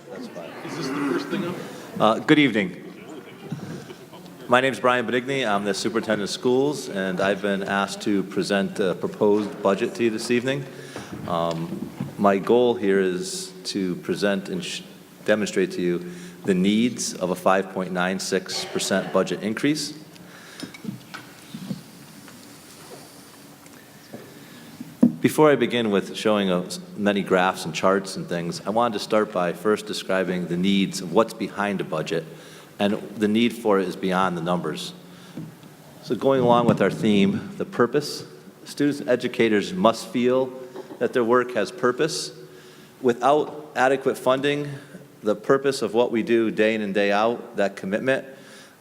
That's fine. Is this the first thing up? Good evening. My name is Brian Benigni. I'm the superintendent of schools, and I've been asked to present a proposed budget to you this evening. My goal here is to present and demonstrate to you the needs of a 5.96% budget increase. Before I begin with showing many graphs and charts and things, I wanted to start by first describing the needs of what's behind a budget, and the need for it is beyond the numbers. So going along with our theme, the purpose, students and educators must feel that their work has purpose. Without adequate funding, the purpose of what we do day in and day out, that commitment,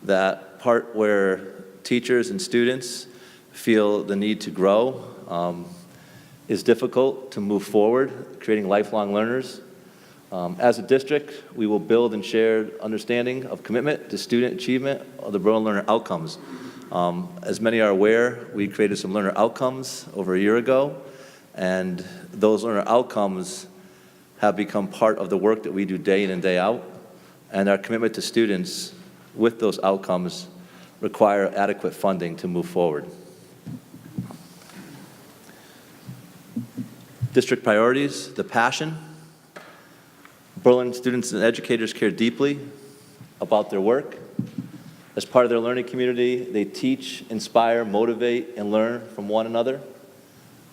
that part where teachers and students feel the need to grow, is difficult to move forward, creating lifelong learners. As a district, we will build and share understanding of commitment to student achievement of the Berlin learner outcomes. As many are aware, we created some learner outcomes over a year ago, and those learner outcomes have become part of the work that we do day in and day out, and our commitment to students with those outcomes require adequate funding to move forward. District priorities, the passion. Berlin students and educators care deeply about their work. As part of their learning community, they teach, inspire, motivate, and learn from one another.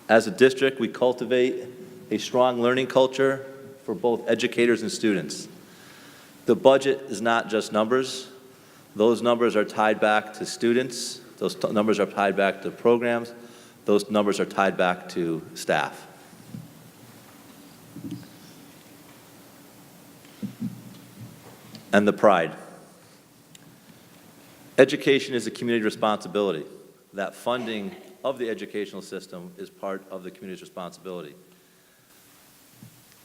As a district, we cultivate a strong learning culture for both educators and students. The budget is not just numbers. Those numbers are tied back to students. Those numbers are tied back to programs. Those numbers are tied back to staff. And the pride. Education is a community responsibility. That funding of the educational system is part of the community's responsibility.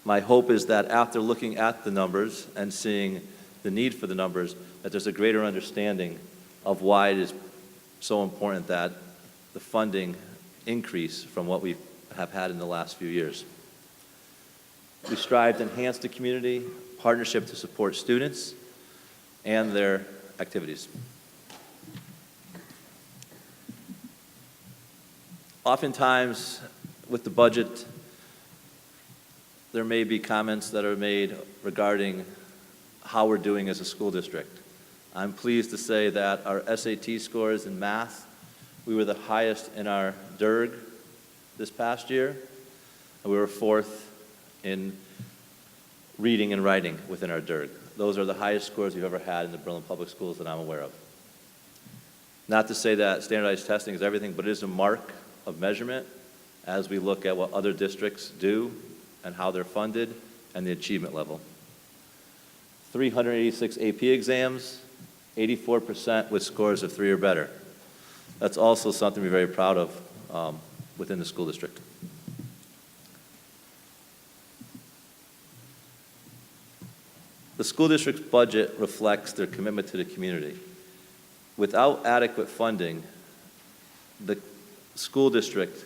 My hope is that after looking at the numbers and seeing the need for the numbers, that there's a greater understanding of why it is so important that the funding increase from what we have had in the last few years. We strive to enhance the community, partnership to support students and their activities. Oftentimes, with the budget, there may be comments that are made regarding how we're doing as a school district. I'm pleased to say that our SAT scores in math, we were the highest in our DIRG this past year, and we were fourth in reading and writing within our DIRG. Those are the highest scores we've ever had in the Berlin Public Schools that I'm aware of. Not to say that standardized testing is everything, but it is a mark of measurement as we look at what other districts do and how they're funded and the achievement level. 386 AP exams, 84% with scores of 3 or better. That's also something we're very proud of within the school district. The school district's budget reflects their commitment to the community. Without adequate funding, the school district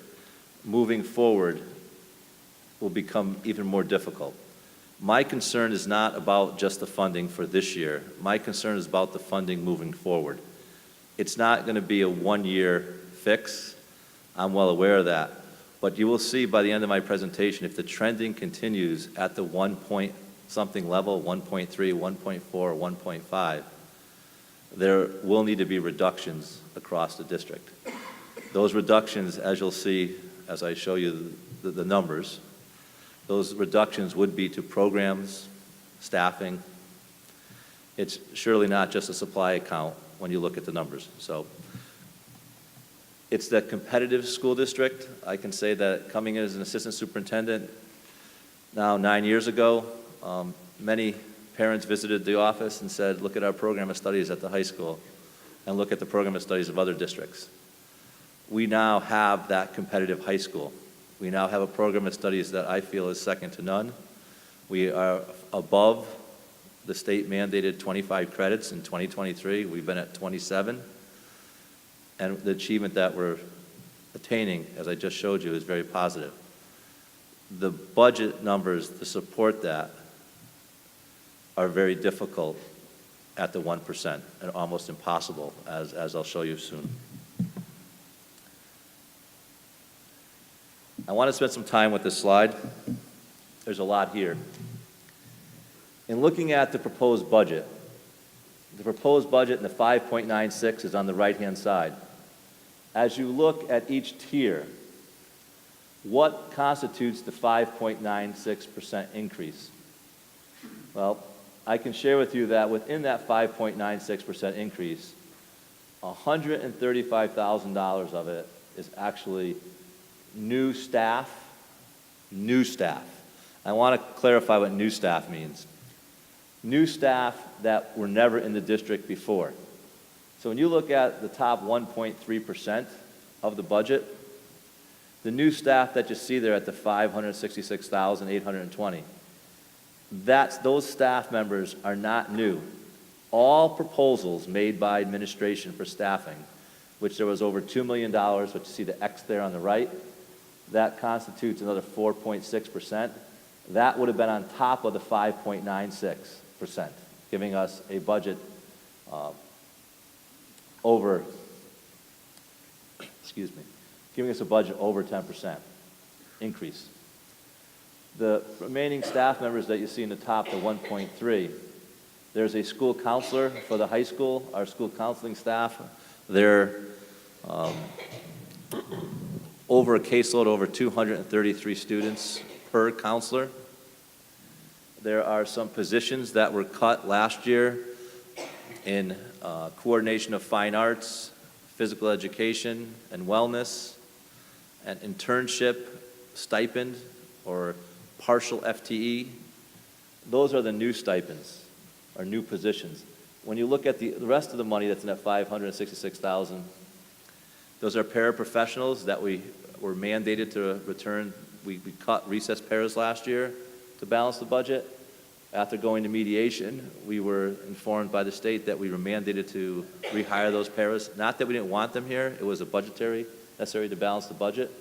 moving forward will become even more difficult. My concern is not about just the funding for this year. My concern is about the funding moving forward. It's not going to be a one-year fix. I'm well aware of that. But you will see by the end of my presentation, if the trending continues at the 1 point something level, 1.3, 1.4, 1.5, there will need to be reductions across the district. Those reductions, as you'll see as I show you the numbers, those reductions would be to programs, staffing. It's surely not just a supply account when you look at the numbers. So it's the competitive school district. I can say that coming in as an assistant superintendent now 9 years ago, many parents visited the office and said, look at our program of studies at the high school and look at the program of studies of other districts. We now have that competitive high school. We now have a program of studies that I feel is second to none. We are above the state mandated 25 credits in 2023. We've been at 27. And the achievement that we're attaining, as I just showed you, is very positive. The budget numbers to support that are very difficult at the 1% and almost impossible, as I'll show you soon. I want to spend some time with this slide. There's a lot here. In looking at the proposed budget in the 5.96 is on the right-hand side. As you look at each tier, what constitutes the 5.96% increase? Well, I can share with you that within that 5.96% increase, $135,000 of it is actually new staff. New staff. I want to clarify what new staff means. New staff that were never in the district before. So when you look at the top 1.3% of the budget, the new staff that you see there at the 566,820, those staff members are not new. All proposals made by administration for staffing, which there was over $2 million, which you see the X there on the right, that constitutes another 4.6%. That would have been on top of the 5.96%, giving us a budget giving us a budget over 10% increase. The remaining staff members that you see in the top, the 1.3, there's a school counselor for the high school, our school counseling staff. They're over a caseload, over 233 students per counselor. There are some positions that were cut last year in coordination of fine arts, physical education, and wellness, an internship stipend or partial FTE. Those are the new stipends, or new positions. When you look at the rest of the money that's in that 566,000, those are paraprofessionals that we were mandated to return. We cut recess paras last year to balance the budget. After going to mediation, we were informed by the state that we were mandated to rehire those paras. Not that we didn't want them here, it was a budgetary necessary to balance the budget.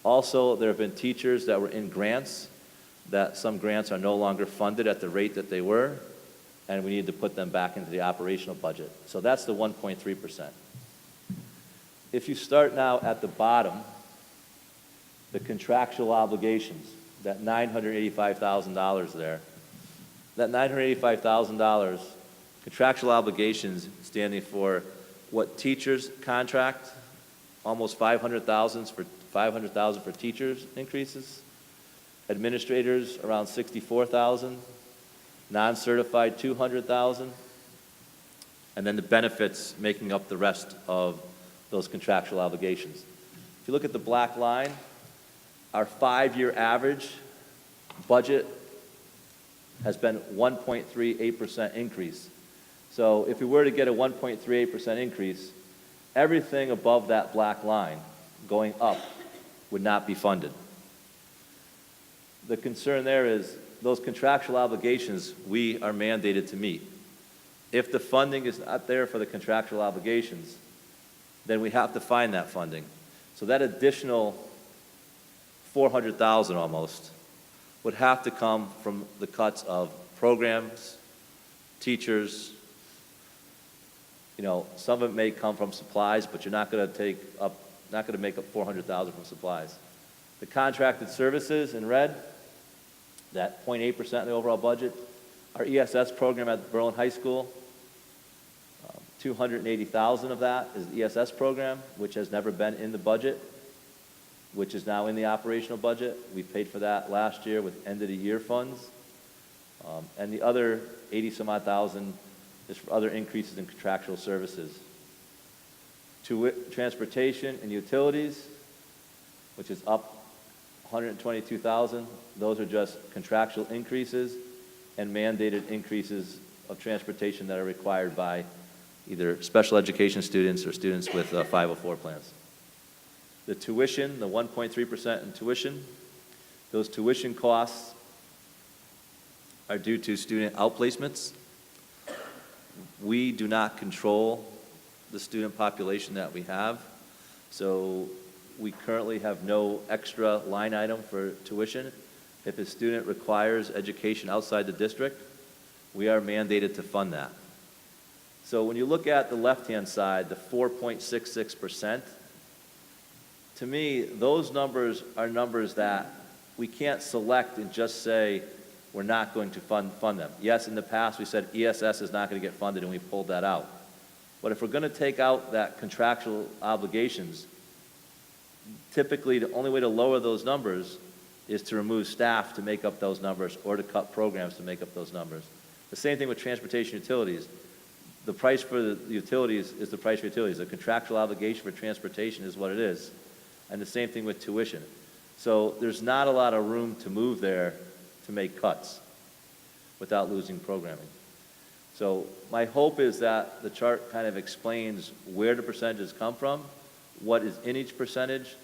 Also, there have been teachers that were in grants, that some grants are no longer funded at the rate that they were, and we need to put them back into the operational budget. So that's the 1.3%. If you start now at the bottom, the contractual obligations, that $985,000 there, that $985,000 contractual obligations standing for what teachers contract, almost $500,000 for teachers increases, administrators around $64,000, non-certified $200,000, and then the benefits making up the rest of those contractual obligations. If you look at the black line, our 5-year average budget has been 1.38% increase. So if we were to get a 1.38% increase, everything above that black line going up would not be funded. The concern there is those contractual obligations we are mandated to meet. If the funding is not there for the contractual obligations, then we have to find that funding. So that additional $400,000 almost would have to come from the cuts of programs, teachers. You know, some of it may come from supplies, but you're not going to make up $400,000 from supplies. The contracted services in red, that 0.8% of the overall budget. Our ESS program at Berlin High School, $280,000 of that is the ESS program, which has never been in the budget, which is now in the operational budget. We paid for that last year with end-of-the-year funds. And the other 80-some-odd thousand is for other increases in contractual services. Transportation and utilities, which is up $122,000. Those are just contractual increases and mandated increases of transportation that are required by either special education students or students with 504 plans. The tuition, the 1.3% in tuition, those tuition costs are due to student outplacements. We do not control the student population that we have, so we currently have no extra line item for tuition. If a student requires education outside the district, We are mandated to fund that. So when you look at the left-hand side, the 4.66%, to me, those numbers are numbers that we can't select and just say we're not going to fund them. Yes, in the past we said ESS is not going to get funded and we pulled that out. But if we're going to take out that contractual obligations, typically the only way to lower those numbers is to remove staff to make up those numbers or to cut programs to make up those numbers. The same thing with transportation utilities. The price for the utilities is the price for utilities. The contractual obligation for transportation is what it is. And the same thing with tuition. So there's not a lot of room to move there to make cuts without losing programming. So my hope is that the chart kind of explains where the percentages come from, what is in each percentage,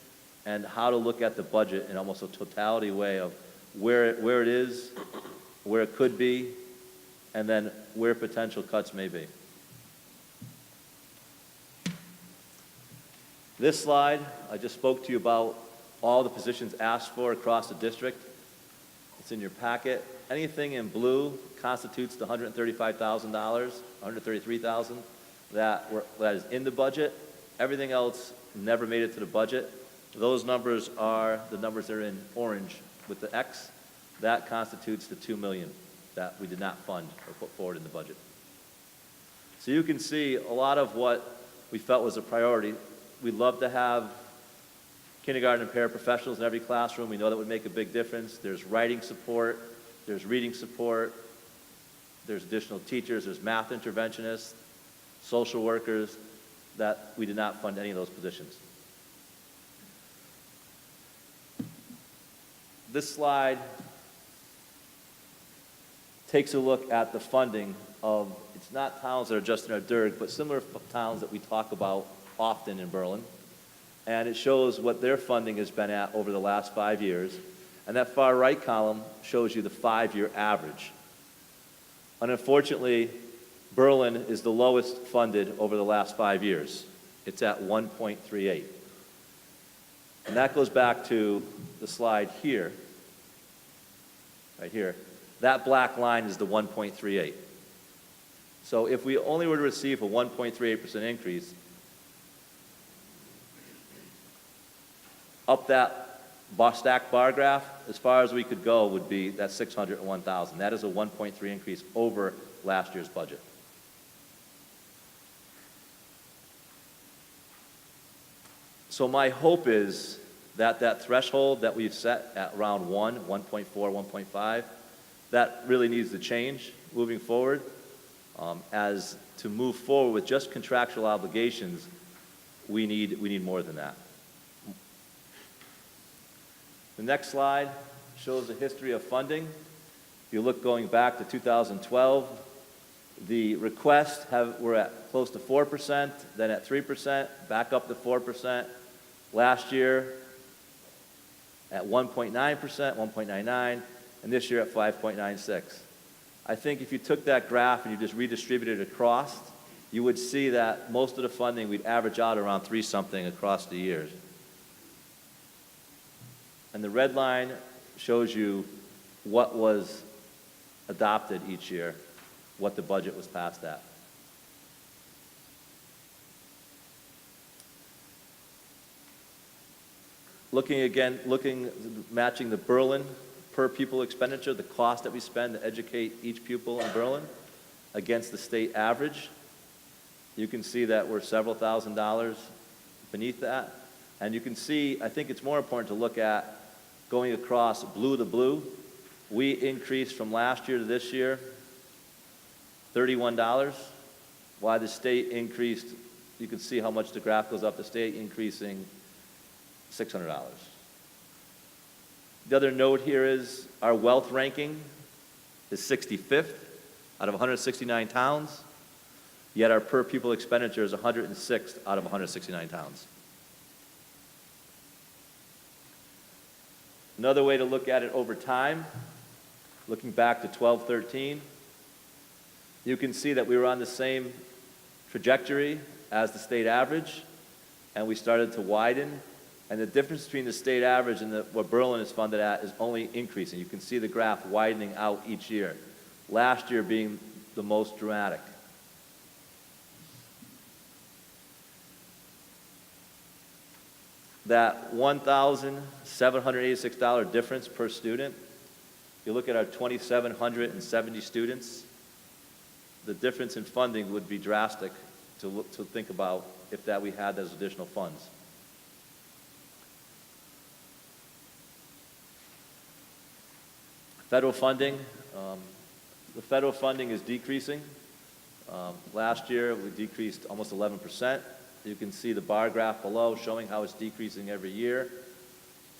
and how to look at the budget in almost a totality way of where it is, where it could be, and then where potential cuts may be. This slide, I just spoke to you about all the positions asked for across the district. It's in your packet. Anything in blue constitutes the $135,000, $133,000 that is in the budget. Everything else never made it to the budget. Those numbers are the numbers that are in orange with the X. That constitutes the $2 million that we did not fund or put forward in the budget. So you can see a lot of what we felt was a priority. We'd love to have kindergarten and paraprofessionals in every classroom. We know that would make a big difference. There's writing support, there's reading support, there's additional teachers, there's math interventionists, social workers, that we did not fund any of those positions. This slide takes a look at the funding of, it's not towns that are just in our DIRG, but similar towns that we talk about often in Berlin. And it shows what their funding has been at over the last 5 years. And that far right column shows you the 5-year average. And unfortunately, Berlin is the lowest funded over the last 5 years. It's at 1.38. And that goes back to the slide here, right here. That black line is the 1.38. So if we only were to receive a 1.38% increase, up that stacked bar graph, as far as we could go would be that 601,000. That is a 1.3 increase over last year's budget. So my hope is that that threshold that we've set at round 1.4, 1.5, that really needs to change moving forward. As to move forward with just contractual obligations, we need more than that. The next slide shows the history of funding. If you look going back to 2012, the requests were at close to 4%, then at 3%, back up to 4%. Last year at 1.9%, 1.99, and this year at 5.96. I think if you took that graph and you just redistributed it across, you would see that most of the funding we'd average out around 3-something across the years. And the red line shows you what was adopted each year, what the budget was passed at. Matching the Berlin per pupil expenditure, the cost that we spend to educate each pupil in Berlin against the state average. You can see that we're several $1,000s beneath that. And you can see, I think it's more important to look at going across blue to blue. We increased from last year to this year $31, while the state increased, you can see how much the graph goes up, the state increasing $600. The other note here is our wealth ranking is 65th out of 169 towns, yet our per pupil expenditure is 106th out of 169 towns. Another way to look at it over time, looking back to 12-13, you can see that we were on the same trajectory as the state average, and we started to widen. And the difference between the state average and what Berlin is funded at is only increasing. You can see the graph widening out each year. last year being the most dramatic. That $1,786 difference per student, you look at our 2,770 students, the difference in funding would be drastic to think about if that we had those additional funds. Federal funding, the federal funding is decreasing. Last year, we decreased almost 11%. You can see the bar graph below showing how it's decreasing every year.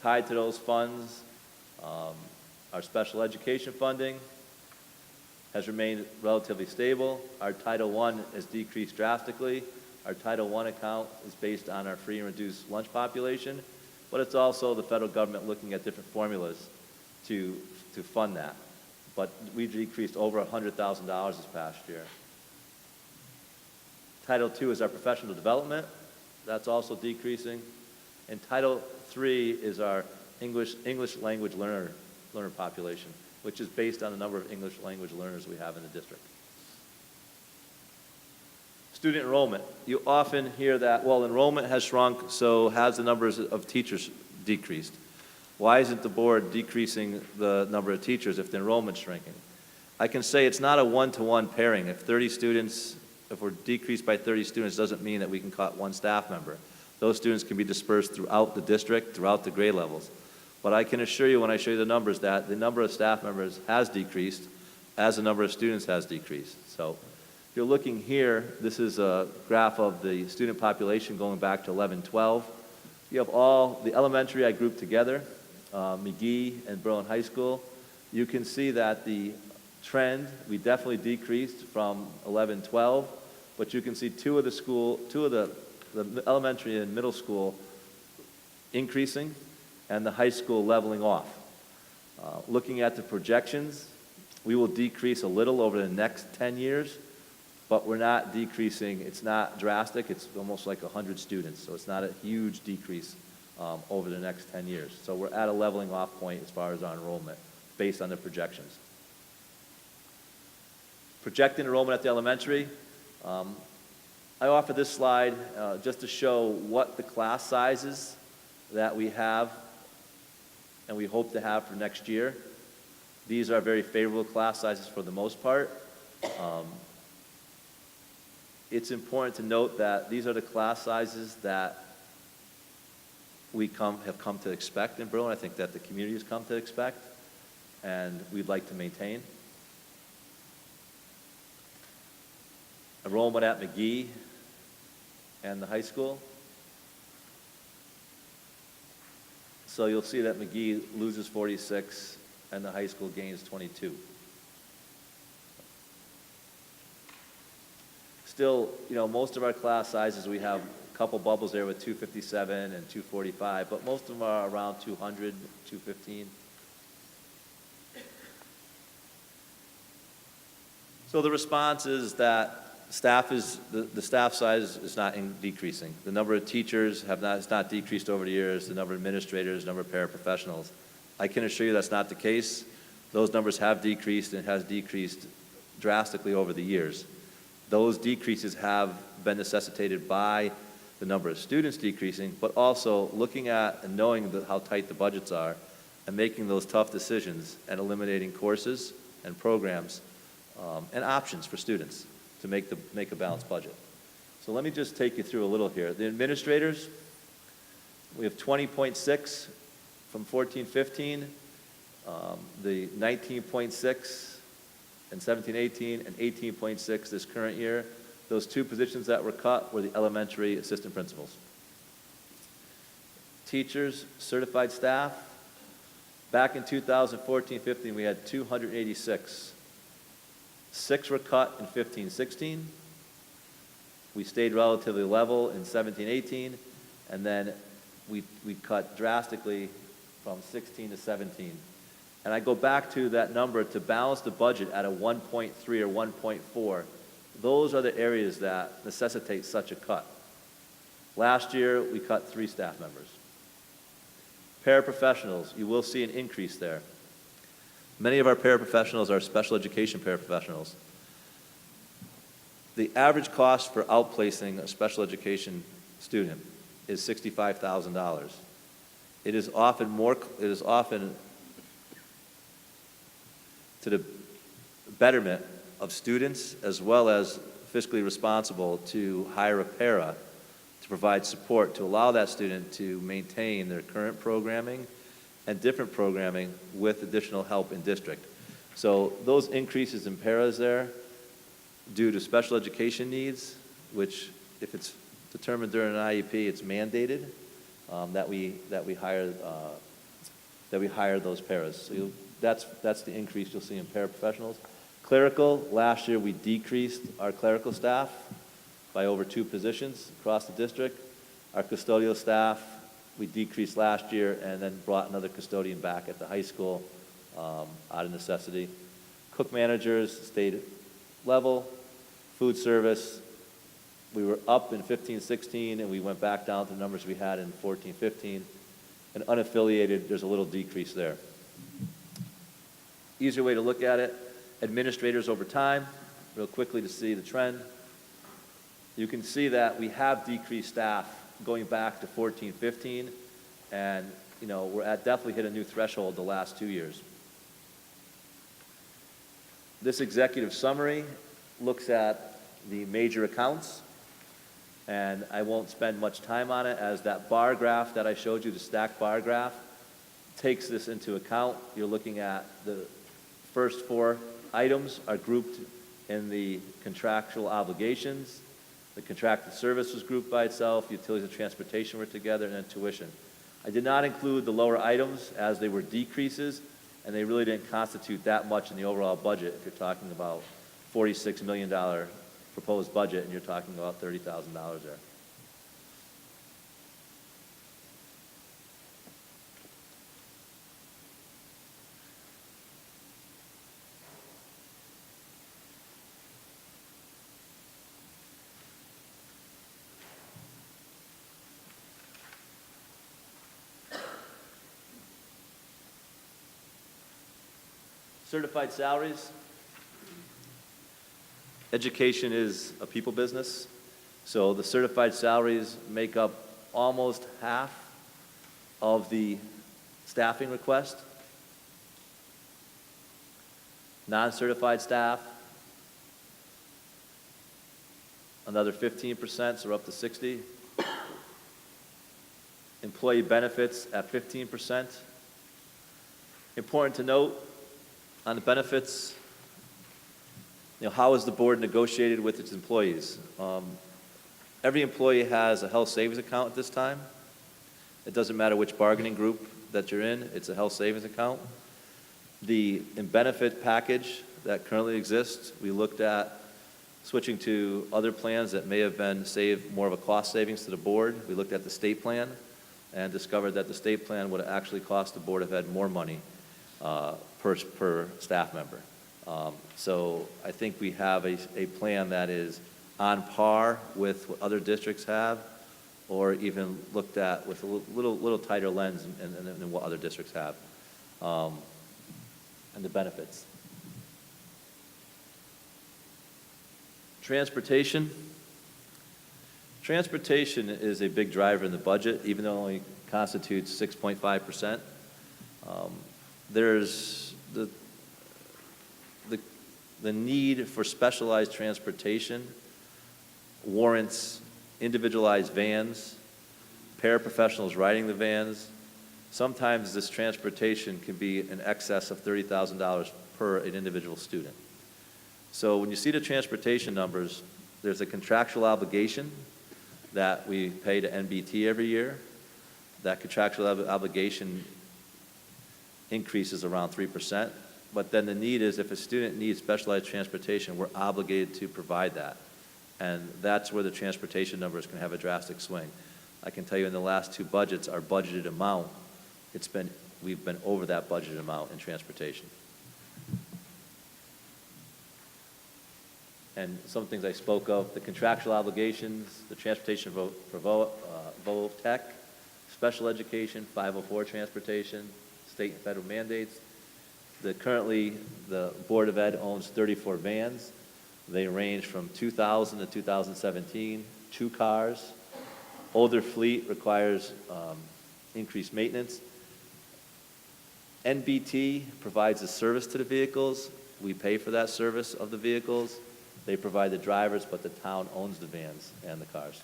Tied to those funds, our special education funding has remained relatively stable. Our Title I has decreased drastically. Our Title I account is based on our free and reduced lunch population, but it's also the federal government looking at different formulas to fund that. But we decreased over $100,000 this past year. Title II is our professional development. That's also decreasing. And Title III is our English language learner population, which is based on the number of English language learners we have in the district. Student enrollment. You often hear that, well, enrollment has shrunk, so has the numbers of teachers decreased? Why isn't the board decreasing the number of teachers if the enrollment's shrinking? I can say it's not a one-to-one pairing. If we're decreased by 30 students, doesn't mean that we can cut one staff member. Those students can be dispersed throughout the district, throughout the grade levels. But I can assure you when I show you the numbers that the number of staff members has decreased as the number of students has decreased. So if you're looking here, this is a graph of the student population going back to 11-12. You have all the elementary I grouped together, McGee and Berlin High School. You can see that the trend, we definitely decreased from 11-12, but you can see two of the elementary and middle school increasing and the high school leveling off. Looking at the projections, we will decrease a little over the next 10 years, but we're not decreasing, it's not drastic, it's almost like 100 students, so it's not a huge decrease over the next 10 years. So we're at a leveling off point as far as our enrollment, based on the projections. Projected enrollment at the elementary. I offer this slide just to show what the class sizes that we have and we hope to have for next year. These are very favorable class sizes for the most part. It's important to note that these are the class sizes that we have come to expect in Berlin. I think that the community has come to expect, and we'd like to maintain. Enrollment at McGee and the high school. So you'll see that McGee loses 46 and the high school gains 22. Still, most of our class sizes, we have a couple bubbles there with 257 and 245, but most of them are around 200, 215. So the response is that the staff size is not decreasing. The number of teachers has not decreased over the years. The number of administrators, number of paraprofessionals. I can assure you that's not the case. Those numbers have decreased and has decreased drastically over the years. Those decreases have been necessitated by the number of students decreasing, but also looking at and knowing how tight the budgets are and making those tough decisions and eliminating courses and programs and options for students to make a balanced budget. So let me just take you through a little here. The administrators, we have 20.6 from 14-15, the 19.6 and 17-18, and 18.6 this current year. Those two positions that were cut were the elementary assistant principals. Teachers, certified staff, back in 2014-15, we had 286. 6 were cut in 15-16. We stayed relatively level in 17-18, and then we cut drastically from 16 to 17. And I go back to that number to balance the budget at a 1.3 or 1.4. Those are the areas that necessitate such a cut. Last year, we cut 3 staff members. Paraprofessionals, you will see an increase there. Many of our paraprofessionals are special education paraprofessionals. The average cost for outplacing a special education student is $65,000. It is often to the betterment of students as well as fiscally responsible to hire a para to provide support to allow that student to maintain their current programming and different programming with additional help in district. So those increases in paras there due to special education needs, which if it's determined during an IEP, it's mandated that we hire those paras. So that's the increase you'll see in paraprofessionals. Clerical, last year we decreased our clerical staff by over 2 positions across the district. Our custodial staff, we decreased last year and then brought another custodian back at the high school out of necessity. Cook managers stayed level. Food service, we were up in 15-16 and we went back down to the numbers we had in 14-15. And unaffiliated, there's a little decrease there. Easier way to look at it, administrators over time, real quickly to see the trend. You can see that we have decreased staff going back to 14-15, and we're definitely hit a new threshold the last 2 years. This executive summary looks at the major accounts, and I won't spend much time on it as that bar graph that I showed you, the stacked bar graph, takes this into account. You're looking at the first 4 items are grouped in the contractual obligations. The contracted service was grouped by itself, utilities and transportation were together, and then tuition. I did not include the lower items as they were decreases, and they really didn't constitute that much in the overall budget if you're talking about $46 million proposed budget and you're talking about $30,000 there. Certified salaries. Education is a people business, so the certified salaries make up almost half of the staffing request. Non-certified staff, another 15%, so we're up to 60. Employee benefits at 15%. Important to note on the benefits, how is the board negotiated with its employees? Every employee has a health savings account at this time. It doesn't matter which bargaining group that you're in, it's a health savings account. The benefit package that currently exists, we looked at switching to other plans that may have been more of a cost savings to the board. We looked at the state plan and discovered that the state plan would actually cost the board if it had more money per staff member. So I think we have a plan that is on par with what other districts have, or even looked at with a little tighter lens than what other districts have, and the benefits. Transportation. Transportation is a big driver in the budget, even though it only constitutes 6.5%. There's the need for specialized transportation warrants individualized vans, paraprofessionals riding the vans. Sometimes this transportation can be in excess of $30,000 per an individual student. So when you see the transportation numbers, there's a contractual obligation that we pay to NBT every year. That contractual obligation increases around 3%. But then the need is if a student needs specialized transportation, we're obligated to provide that. And that's where the transportation numbers can have a drastic swing. I can tell you in the last 2 budgets, our budgeted amount, we've been over that budgeted amount in transportation. And some things I spoke of, the contractual obligations, the transportation for special education, 504 transportation, state and federal mandates, Currently, the Board of Ed owns 34 vans. They range from 2000 to 2017, 2 cars. Older fleet requires increased maintenance. NBT provides the service to the vehicles. We pay for that service of the vehicles. They provide the drivers, but the town owns the vans and the cars.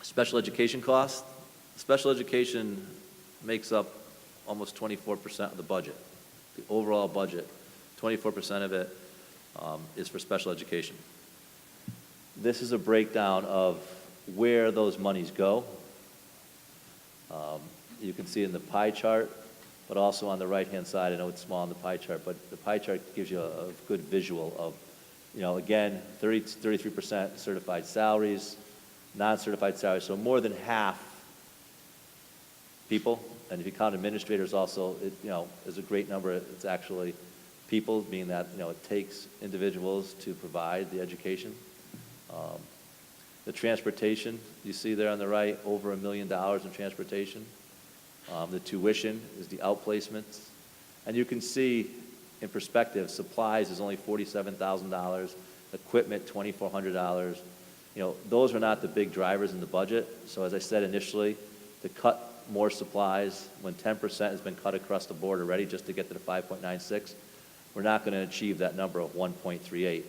Special education costs. Special education makes up almost 24% of the budget. The overall budget, 24% of it is for special education. This is a breakdown of where those monies go. You can see in the pie chart, but also on the right-hand side. I know it's small on the pie chart, but the pie chart gives you a good visual of, again, 33% certified salaries, non-certified salaries, so more than half people. And if you count administrators also, it is a great number. It's actually people, meaning that it takes individuals to provide the education. The transportation, you see there on the right, over $1 million in transportation. The tuition is the outplacements. And you can see in perspective, supplies is only $47,000, equipment $2,400. Those are not the big drivers in the budget. So as I said initially, to cut more supplies when 10% has been cut across the board already just to get to the 5.96, we're not going to achieve that number of 1.38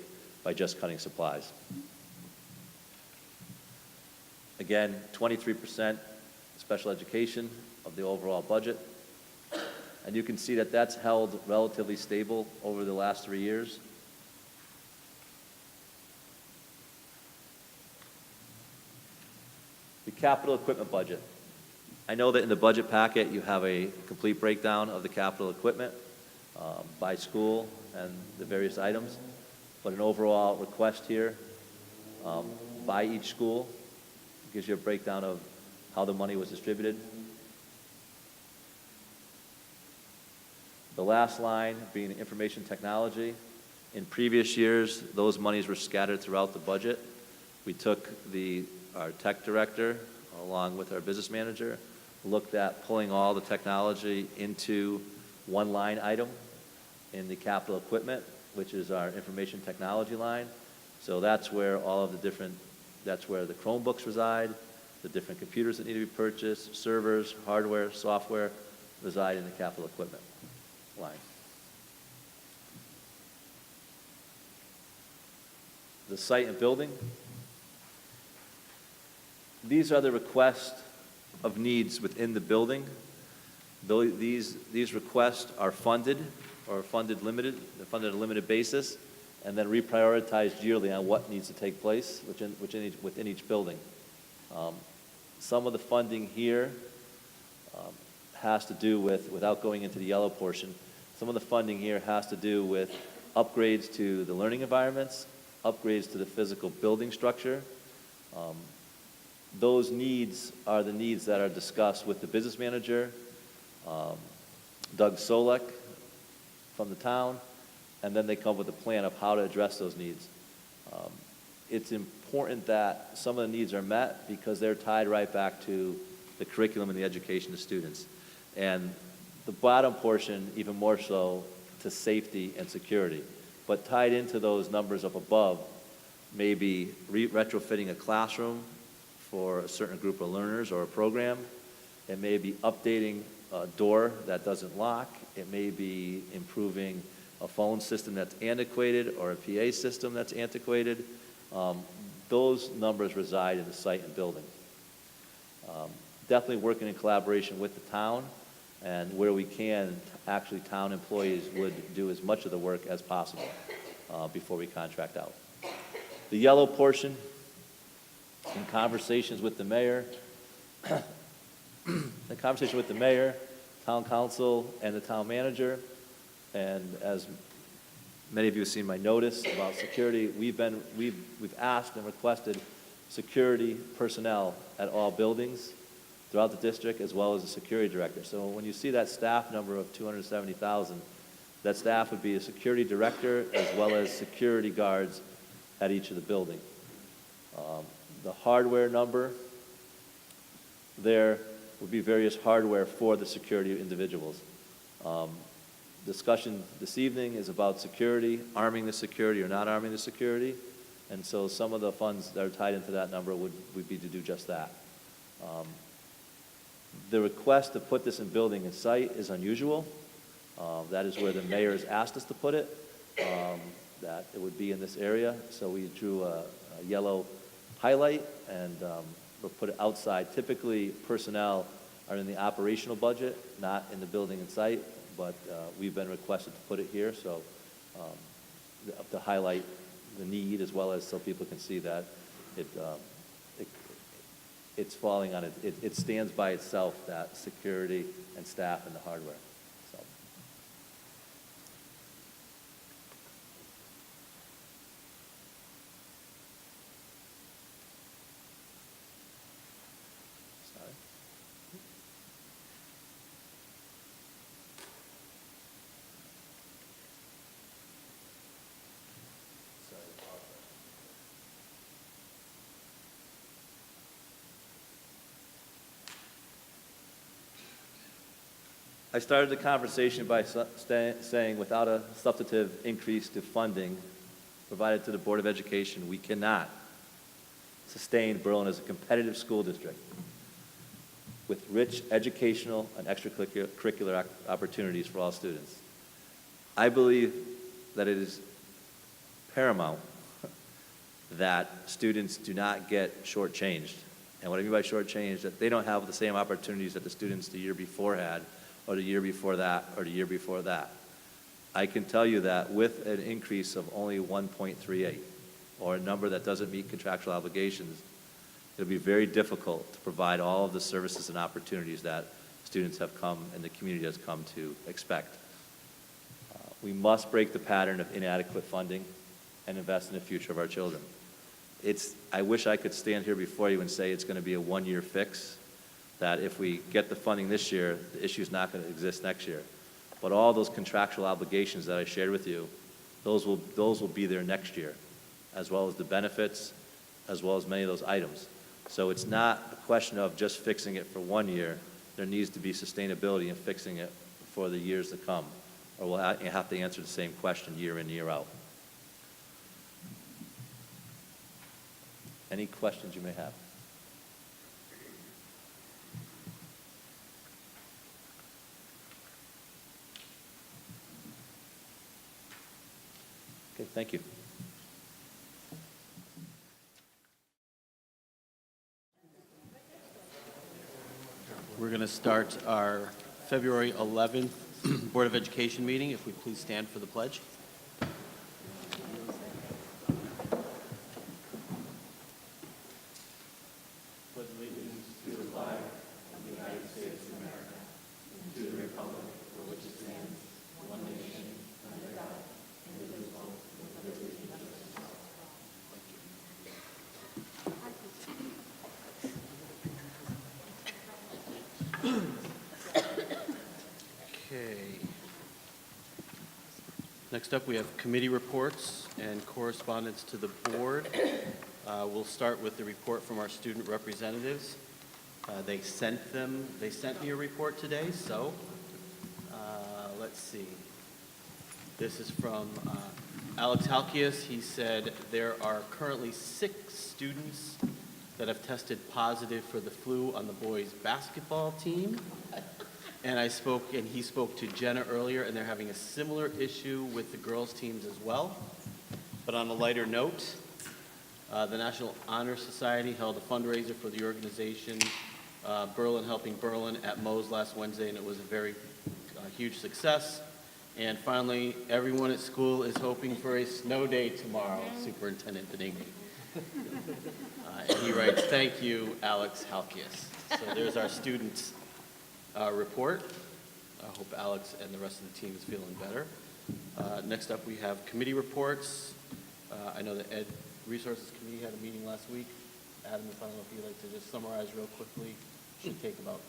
by just cutting supplies. Again, 23% special education of the overall budget. And you can see that that's held relatively stable over the last 3 years. The capital equipment budget. I know that in the budget packet you have a complete breakdown of the capital equipment by school and the various items, but an overall request here by each school gives you a breakdown of how the money was distributed. The last line being information technology. In previous years, those monies were scattered throughout the budget. We took our tech director, along with our business manager, looked at pulling all the technology into one line item in the capital equipment, which is our information technology line. So that's where that's where the Chromebooks reside, the different computers that need to be purchased, servers, hardware, software, reside in the capital equipment line. The site and building. These are the requests of needs within the building. Though these requests are funded or funded at a limited basis, and then reprioritized yearly on what needs to take place within each building. Some of the funding here has to do with, without going into the yellow portion, some of the funding here has to do with upgrades to the learning environments, upgrades to the physical building structure. Those needs are the needs that are discussed with the business manager, Doug Solek from the town, and then they come up with a plan of how to address those needs. It's important that some of the needs are met because they're tied right back to the curriculum and the education of students. And the bottom portion, even more so, to safety and security. But tied into those numbers up above, maybe retrofitting a classroom for a certain group of learners or a program. It may be updating a door that doesn't lock. It may be improving a phone system that's antiquated or a PA system that's antiquated. Those numbers reside in the site and building. Definitely working in collaboration with the town, and where we can, actually town employees would do as much of the work as possible before we contract out. The yellow portion, in conversations with the mayor, town council, and the town manager, and as many of you have seen my notice about security, we've asked and requested security personnel at all buildings throughout the district, as well as a security director. So when you see that staff number of 270,000, that staff would be a security director as well as security guards at each of the buildings. The hardware number there, would be various hardware for the security of individuals. Discussion this evening is about security, arming the security or not arming the security. And so some of the funds that are tied into that number would be to do just that. The request to put this in building and site is unusual. That is where the mayor has asked us to put it, that it would be in this area. So we drew a yellow highlight and we'll put it outside. Typically, personnel are in the operational budget, not in the building and site, but we've been requested to put it here, so to highlight the need as well as so people can see that it's falling on it. It stands by itself, that security and staff and the hardware. So. Sorry. I started the conversation by saying without a substantive increase to funding provided to the Board of Education, we cannot sustain Berlin as a competitive school district with rich educational and extracurricular opportunities for all students. I believe that it is paramount that students do not get shortchanged. And what I mean by shortchanged, that they don't have the same opportunities that the students the year before had, or the year before that, or the year before that. I can tell you that with an increase of only 1.38, or a number that doesn't meet contractual obligations, it'll be very difficult to provide all of the services and opportunities that students have come and the community has come to expect. We must break the pattern of inadequate funding and invest in the future of our children. I wish I could stand here before you and say it's going to be a one-year fix, that if we get the funding this year, the issue's not going to exist next year. But all those contractual obligations that I shared with you, those will be there next year, as well as the benefits, as well as many of those items. So it's not a question of just fixing it for 1 year. There needs to be sustainability in fixing it for the years to come, or we'll have to answer the same question year in, year out. Any questions you may have? Okay, thank you. We're going to start our February 11th Board of Education meeting. If we please stand for the pledge. Pledge allegiance to the flag of the United States of America, and to the republic for which it stands, one nation, under God, indivisible, with liberty and justice for all. Okay. Next up, we have committee reports and correspondence to the board. We'll start with the report from our student representatives. They sent me a report today, so let's see. This is from Alex Halkias. He said there are currently 6 students that have tested positive for the flu on the boys' basketball team. And he spoke to Jenna earlier, and they're having a similar issue with the girls' teams as well. But on a lighter note, the National Honor Society held a fundraiser for the organization Berlin Helping Berlin at Moe's last Wednesday, and it was a very huge success. And finally, everyone at school is hoping for a snow day tomorrow, Superintendent Benigni. And he writes, "Thank you, Alex Halkias." So there's our students' report. I hope Alex and the rest of the team is feeling better. Next up, we have committee reports. I know the Ed Resources Committee had a meeting last week. Adam, if I don't know if you'd like to just summarize real quickly. Should take about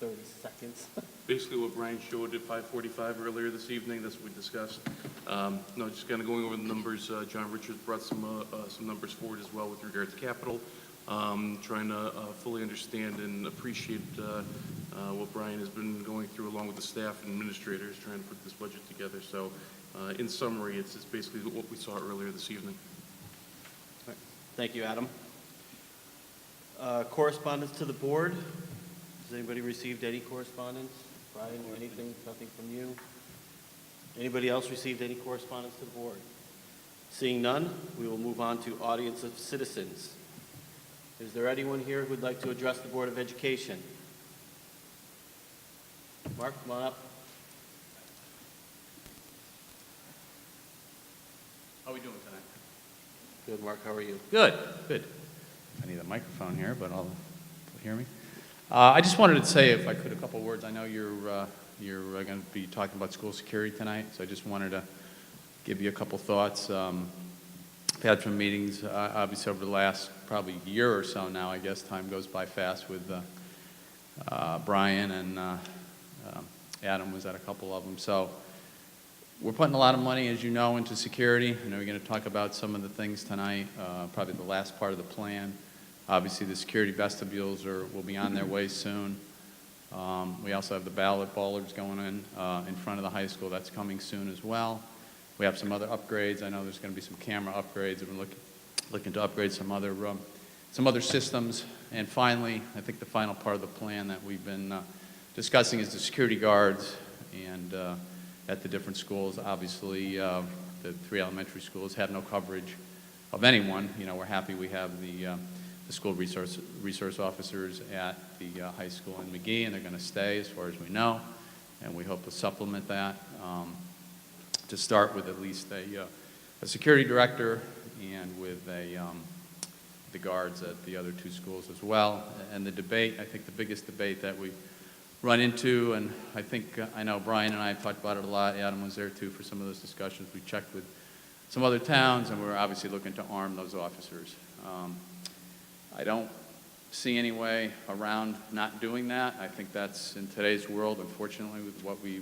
30 seconds. Basically what Brian showed at 5:45 earlier this evening, that's what we discussed. Just kind of going over the numbers. John Richards brought some numbers forward as well with regard to capital. trying to fully understand and appreciate what Brian has been going through along with the staff and administrators trying to put this budget together. So in summary, it's basically what we saw earlier this evening. Thank you, Adam. Correspondence to the board. Has anybody received any correspondence? Brian, anything? Nothing from you? Anybody else received any correspondence to the board? Seeing none, we will move on to audience of citizens. Is there anyone here who would like to address the Board of Education? Mark, come on up. How are we doing tonight? Good, Mark. How are you? Good, good. I need a microphone here, but I'll hear me. I just wanted to say, if I could, a couple words. I know you're going to be talking about school security tonight, so I just wanted to give you a couple thoughts. I've had some meetings, obviously, over the last probably year or so now. I guess time goes by fast with Brian, and Adam was at a couple of them. So we're putting a lot of money, as you know, into security. I know we're going to talk about some of the things tonight, probably the last part of the plan. Obviously, the security vestibules will be on their way soon. We also have the ballot bollards going in front of the high school. That's coming soon as well. We have some other upgrades. I know there's going to be some camera upgrades. We're looking to upgrade some other systems. And finally, I think the final part of the plan that we've been discussing is the security guards and at the different schools. Obviously, the 3 elementary schools have no coverage of anyone. You know, we're happy we have the school resource officers at the high school in McGee, and they're going to stay as far as we know, and we hope to supplement that to start with at least a security director and with the guards at the other 2 schools as well. And the debate, I think the biggest debate that we run into, and I think I know Brian and I have talked about it a lot. Adam was there too for some of those discussions. We checked with some other towns, and we're obviously looking to arm those officers. I don't see any way around not doing that. I think that's in today's world, unfortunately, with what we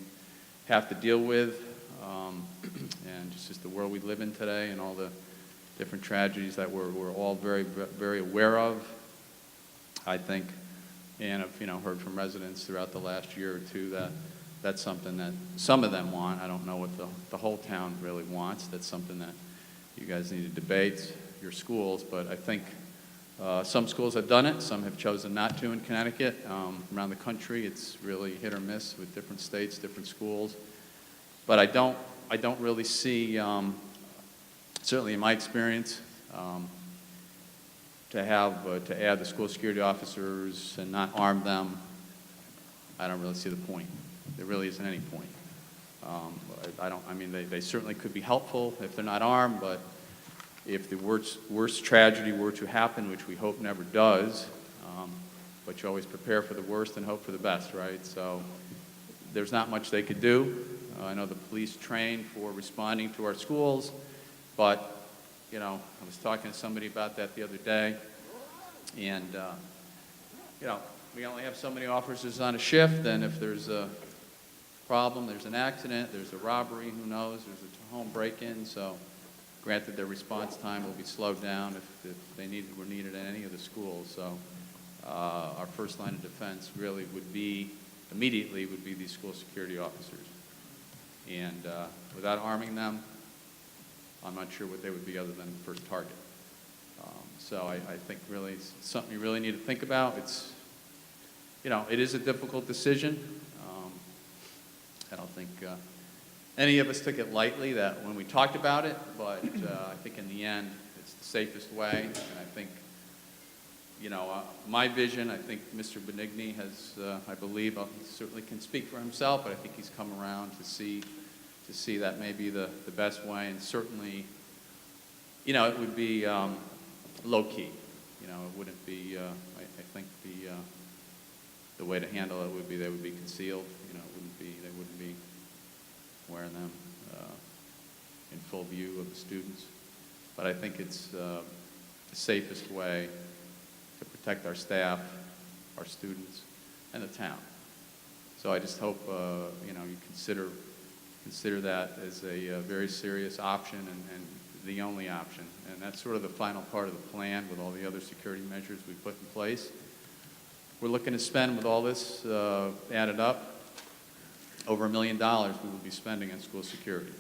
have to deal with, and just the world we live in today and all the different tragedies that we're all very, very aware of, I think. And I've heard from residents throughout the last year or two that that's something that some of them want. I don't know what the whole town really wants. That's something that you guys need to debate, your schools, but I think some schools have done it, some have chosen not to in Connecticut. Around the country, it's really hit or miss with different states, different schools. But I don't really see, certainly in my experience, to add the school security officers and not arm them. I don't really see the point. There really isn't any point. They certainly could be helpful if they're not armed, but if the worst tragedy were to happen, which we hope never does, but you always prepare for the worst and hope for the best, right? So there's not much they could do. I know the police train for responding to our schools, but, I was talking to somebody about that the other day, and, we only have so many officers on a shift, and if there's a problem, there's an accident, there's a robbery, who knows, there's a home break-in, so granted their response time will be slowed down if they were needed at any of the schools. So our first line of defense really would be these school security officers. And without arming them, I'm not sure what they would be other than the first target. So I think really it's something you really need to think about. It's, it is a difficult decision. I don't think any of us took it lightly that when we talked about it, but I think in the end it's the safest way. And I think, my vision, I think Mr. Benigni has, I believe, he certainly can speak for himself, but I think he's come around to see that may be the best way. And certainly, it would be low-key. It wouldn't be, I think the way to handle it would be they would be concealed. They wouldn't be wearing them in full view of the students. But I think it's the safest way to protect our staff, our students, and the town. So I just hope you consider that as a very serious option, and the only option. And that's sort of the final part of the plan with all the other security measures we put in place. We're looking to spend, with all this added up, over $1 million we will be spending on school security.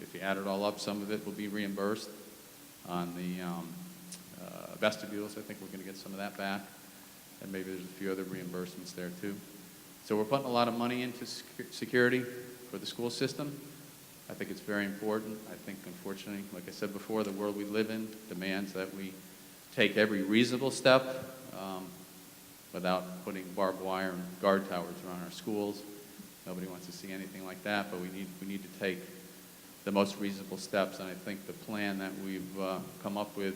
If you add it all up, some of it will be reimbursed. On the vestibules, I think we're going to get some of that back. And maybe there's a few other reimbursements there too. So we're putting a lot of money into security for the school system. I think it's very important. I think, unfortunately, like I said before, the world we live in demands that we take every reasonable step without putting barbed wire and guard towers around our schools. Nobody wants to see anything like that, but we need to take the most reasonable steps, and I think the plan that we've come up with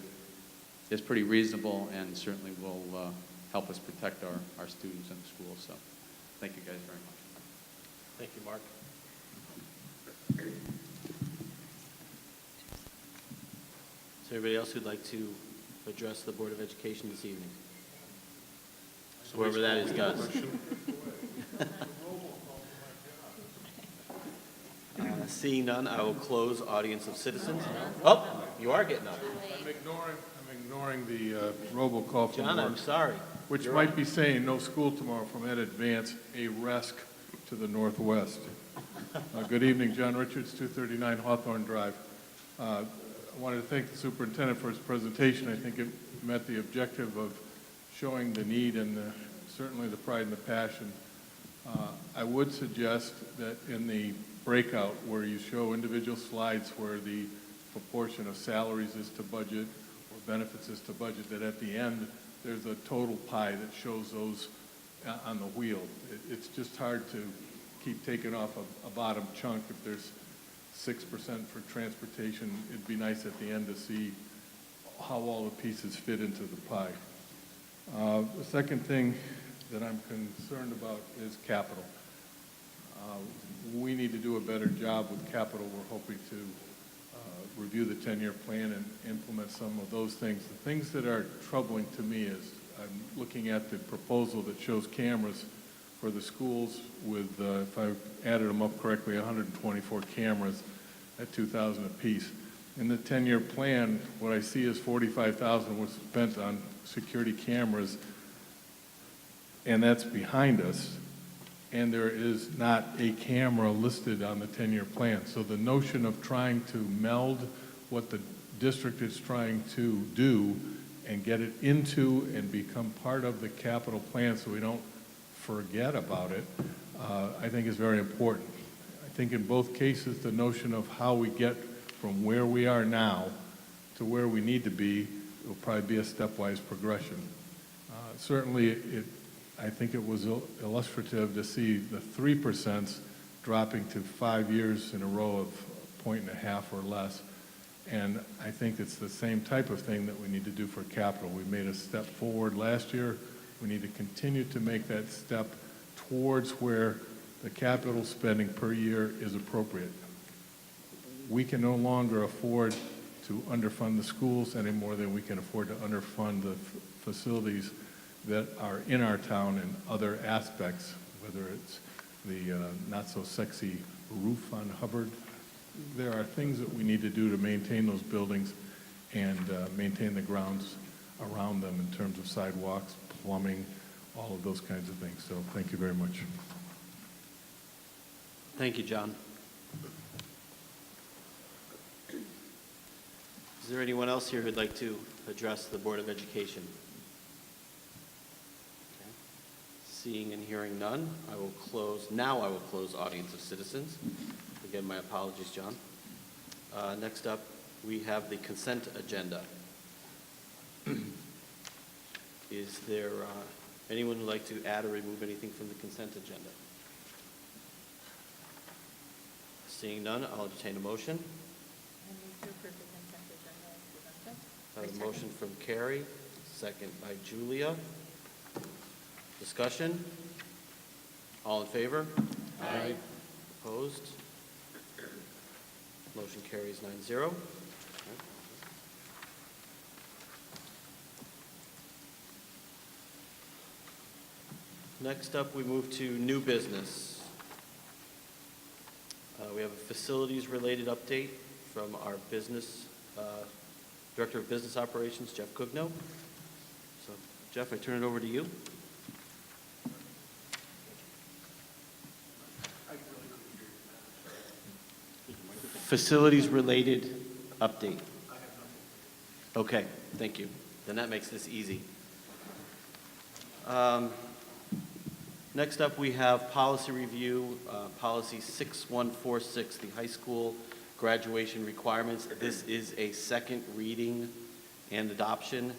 is pretty reasonable and certainly will help us protect our students in the school. So thank you guys very much. Thank you, Mark. Is there anybody else who'd like to address the Board of Education this evening? Whoever that is does. Seeing none, I will close audience of citizens. Oh, you are getting up. I'm ignoring the robocall from John, I'm work, sorry. which You're might up. be saying no school tomorrow from Ed Advance, a RESC to the northwest. Good evening, John Richards, 239 Hawthorne Drive. I wanted to thank the superintendent for his presentation. I think it met the objective of showing the need and certainly the pride and the passion. I would suggest that in the breakout where you show individual slides where the proportion of salaries is to budget or benefits is to budget, that at the end there's a total pie that shows those on the wheel. It's just hard to keep taking off a bottom chunk. If there's 6% for transportation, it'd be nice at the end to see how all the pieces fit into the pie. The second thing that I'm concerned about is capital. We need to do a better job with capital. We're hoping to review the 10-year plan and implement some of those things. The things that are troubling to me is I'm looking at the proposal that shows cameras for the schools with, if I added them up correctly, 124 cameras at $2,000 apiece. In the 10-year plan, what I see is $45,000 was spent on security cameras, and that's behind us. And there is not a camera listed on the 10-year plan. So the notion of trying to meld what the district is trying to do and get it into and become part of the capital plan so we don't forget about it, I think is very important. I think in both cases, the notion of how we get from where we are now to where we need to be will probably be a stepwise progression. Certainly, I think it was illustrative to see the 3% dropping to 5 years in a row of 1.5 or less. And I think it's the same type of thing that we need to do for capital. We made a step forward last year. We need to continue to make that step towards where the capital spending per year is appropriate. We can no longer afford to underfund the schools any more than we can afford to underfund the facilities that are in our town in other aspects, whether it's the not-so-sexy roof on Hubbard. There are things that we need to do to maintain those buildings and maintain the grounds around them in terms of sidewalks, plumbing, all of those kinds of things. So thank you very much. Thank you, John. Is there anyone else here who'd like to address the Board of Education? Okay. Seeing and hearing none, I will close audience of citizens. Again, my apologies, John. Next up, we have the consent agenda. Is there anyone who'd like to add or remove anything from the consent agenda? Seeing none, I'll entertain a motion. I move to approve the consent agenda as presented. I have a motion from Carrie, second by Julia. Discussion? All in favor? Aye. Opposed? Motion carries 9-0. Next up, we move to new business. We have a facilities-related update from our business Director of Business Operations, Jeff Cugno. So, Jeff, I turn it over to you. Facilities-related update. Okay, thank you. Then that makes this easy. Next up, we have policy review, policy 6146, the high school graduation requirements. This is a second reading and adoption.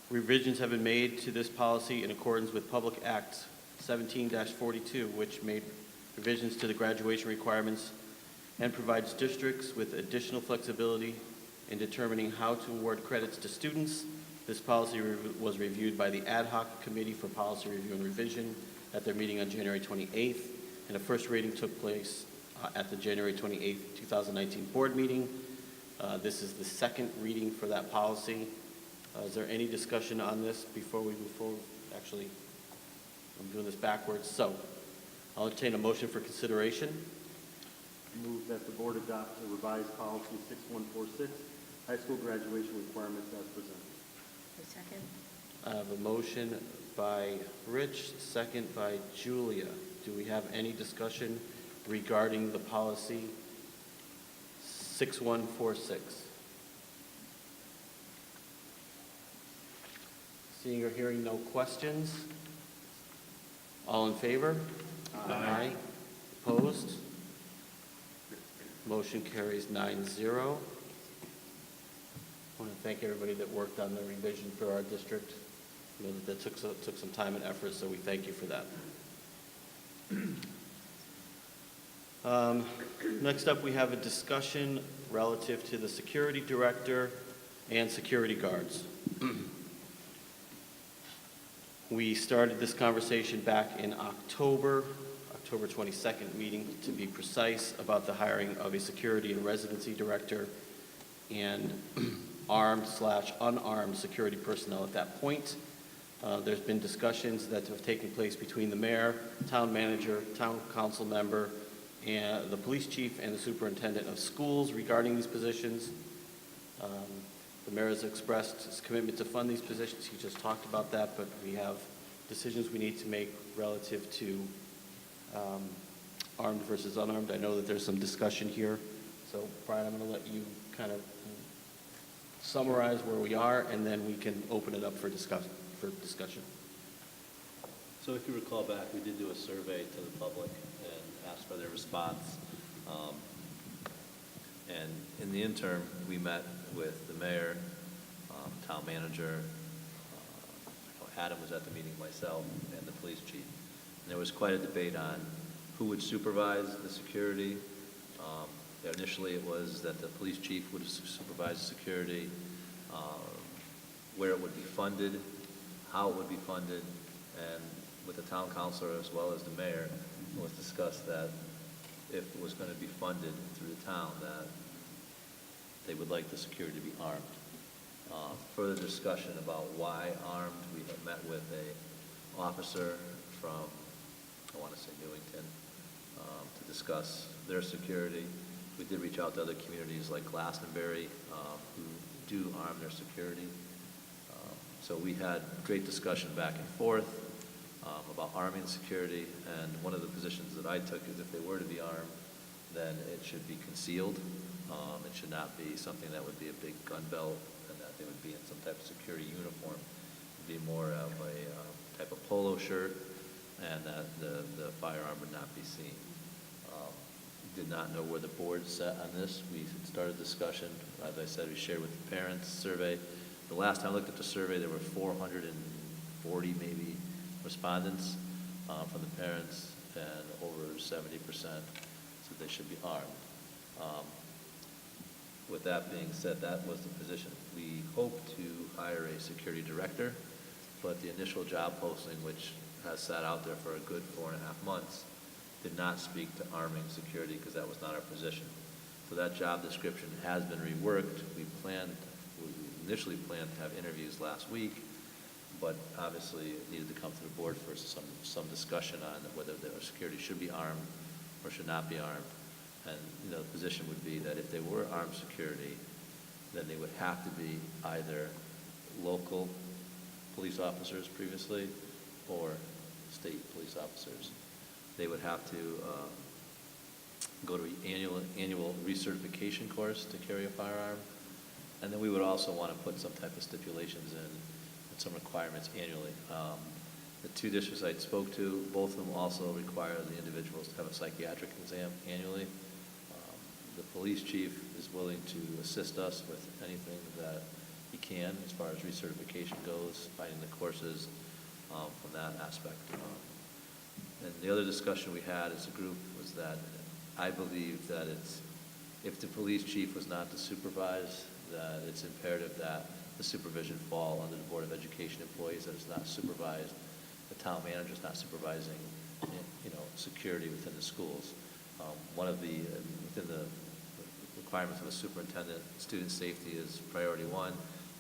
Revisions have been made to this policy in accordance with Public Act 17-42, which made revisions to the graduation requirements and provides districts with additional flexibility in determining how to award credits to students. This policy was reviewed by the Ad Hoc Committee for Policy Review and Revision at their meeting on January 28th, and a first reading took place at the January 28th, 2019 board meeting. This is the second reading for that policy. Is there any discussion on this before we move forward? Actually, I'm doing this backwards. So I'll entertain a motion for consideration. Move that the board adopt a revised policy 6146, high school graduation requirements as presented. A second? I have a motion by Rich, second by Julia. Do we have any discussion regarding the policy 6146? Seeing or hearing no questions? All in favor? Aye. Opposed? Motion carries 9-0. I want to thank everybody that worked on the revision for our district. I know that took some time and effort, so we thank you for that. Next up, we have a discussion relative to the security director and security guards. We started this conversation back in October 22nd meeting, to be precise, about the hiring of a security and residency director and armed/unarmed security personnel at that point. There's been discussions that have taken place between the mayor, town manager, town council member, and the police chief and the superintendent of schools regarding these positions. The mayor has expressed his commitment to fund these positions. He just talked about that, but we have decisions we need to make relative to armed versus unarmed. I know that there's some discussion here. So, Brian, I'm going to let you kind of summarize where we are, and then we can open it up for discussion. So if you recall back, we did do a survey to the public and asked for their response. And in the interim, we met with the mayor, town manager, Adam was at the meeting, myself, and the police chief. And there was quite a debate on who would supervise the security. Initially, it was that the police chief would supervise the security, where it would be funded, how it would be funded, and with the town councilor as well as the mayor, it was discussed that if it was going to be funded through the town, that they would like the security to be armed. Further discussion about why armed, we have met with a officer from, I want to say Newington, to discuss their security. We did reach out to other communities like Glastonbury, who do arm their security. So we had great discussion back and forth about arming security, and one of the positions that I took is if they were to be armed, then it should be concealed. It should not be something that would be a big gun belt and that they would be in some type of security uniform. It would be more of a type of polo shirt, and that the firearm would not be seen. Did not know where the board sat on this. We started discussion. As I said, we shared with the parents survey. The last time I looked at the survey, there were 440 maybe respondents from the parents, and over 70% said they should be armed. With that being said, that was the position. We hope to hire a security director, but the initial job posting, which has sat out there for a good 4.5 months, did not speak to arming security because that was not our position. So that job description has been reworked. We initially planned to have interviews last week, but obviously it needed to come to the board for some discussion on whether the security should be armed or should not be armed. And, the position would be that if they were armed security, then they would have to be either local police officers previously or state police officers. They would have to go to annual recertification course to carry a firearm. And then we would also want to put some type of stipulations in and some requirements annually. The two districts I spoke to, both of them also require the individuals to have a psychiatric exam annually. The police chief is willing to assist us with anything that he can as far as recertification goes, finding the courses from that aspect. And the other discussion we had as a group was that I believe that if the police chief was not to supervise, that it's imperative that the supervision fall under the Board of Education employees, that it's not supervised, the town manager is not supervising, security within the schools. One of within the requirements of a superintendent, student safety is priority one.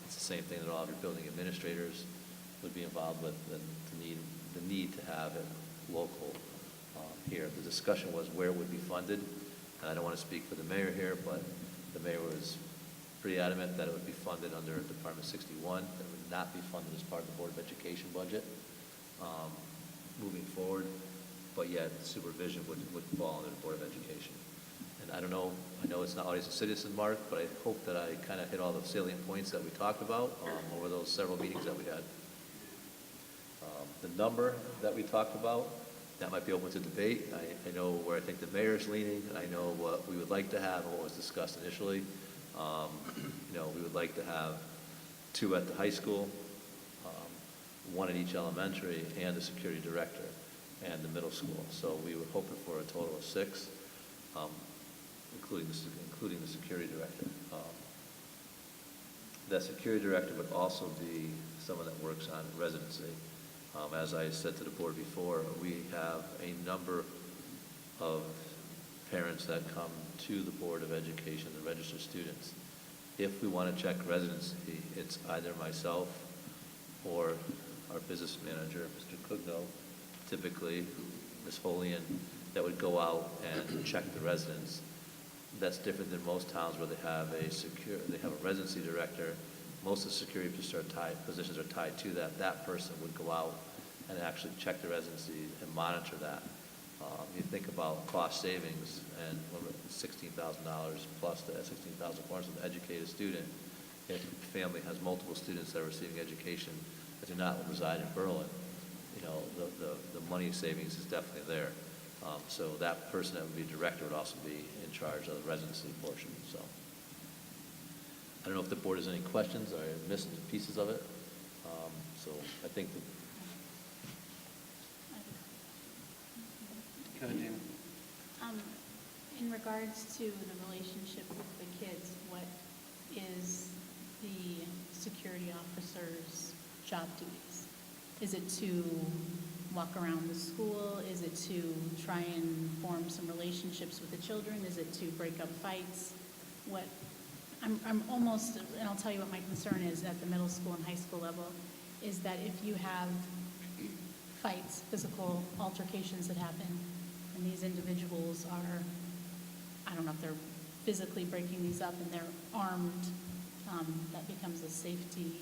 It's the same thing that all of your building administrators would be involved with, the need to have it local here. The discussion was where it would be funded, and I don't want to speak for the mayor here, but the mayor was pretty adamant that it would be funded under Department 61, that it would not be funded as part of the Board of Education budget moving forward, but yet supervision would fall under the Board of Education. And I don't know, I know it's not always a citizen, Mark, but I hope that I kind of hit all the salient points that we talked about over those several meetings that we had. The number that we talked about, that might be open to debate. I know where I think the mayor's leaning, and I know what we would like to have and what was discussed initially. We would like to have 2 at the high school, 1 at each elementary, and a security director, and the middle school. So we were hoping for a total of 6, including the security director. That security director would also be someone that works on residency. As I said to the board before, we have a number of parents that come to the Board of Education, the registered students. If we want to check residency, it's either myself or our business manager, Mr. Kugno, typically Ms. Holian, that would go out and check the residents. That's different than most towns where they have a residency director. Most of the security positions are tied to that. That person would go out and actually check the residency and monitor that. You think about cost savings and $16,000 plus the $16,400 for the educated student. If a family has multiple students that are receiving education that do not reside in Berlin, the money savings is definitely there. So that person that would be director would also be in charge of the residency portion. So I don't know if the board has any questions or I missed pieces of it. So I think Go ahead, Jamie. In regards to the relationship with the kids, what is the security officer's job duties? Is it to walk around the school? Is it to try and form some relationships with the children? Is it to break up fights? I'm almost, and I'll tell you what my concern is at the middle school and high school level, is that if you have fights, physical altercations that happen, and these individuals are, I don't know if they're physically breaking these up and they're armed, that becomes a safety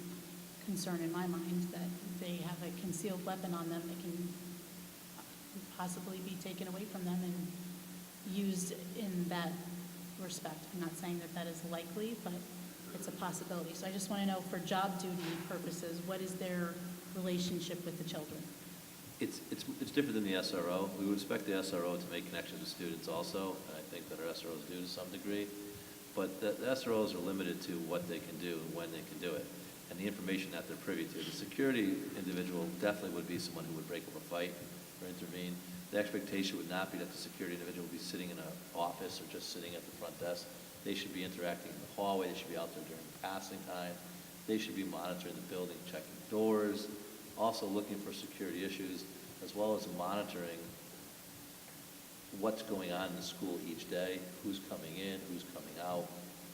concern in my mind, that they have a concealed weapon on them that can possibly be taken away from them and used in that respect. I'm not saying that that is likely, but it's a possibility. So I just want to know, for job duty purposes, what is their relationship with the children? it's different than the SRO. We would expect the SRO to make connections with students also, and I think that our SROs do to some degree. But the SROs are limited to what they can do and when they can do it, and the information that they're privy to. The security individual definitely would be someone who would break up a fight or intervene. The expectation would not be that the security individual would be sitting in an office or just sitting at the front desk. They should be interacting in the hallway. They should be out there during passing time. They should be monitoring the building, checking doors, also looking for security issues, as well as monitoring what's going on in the school each day, who's coming in, who's coming out.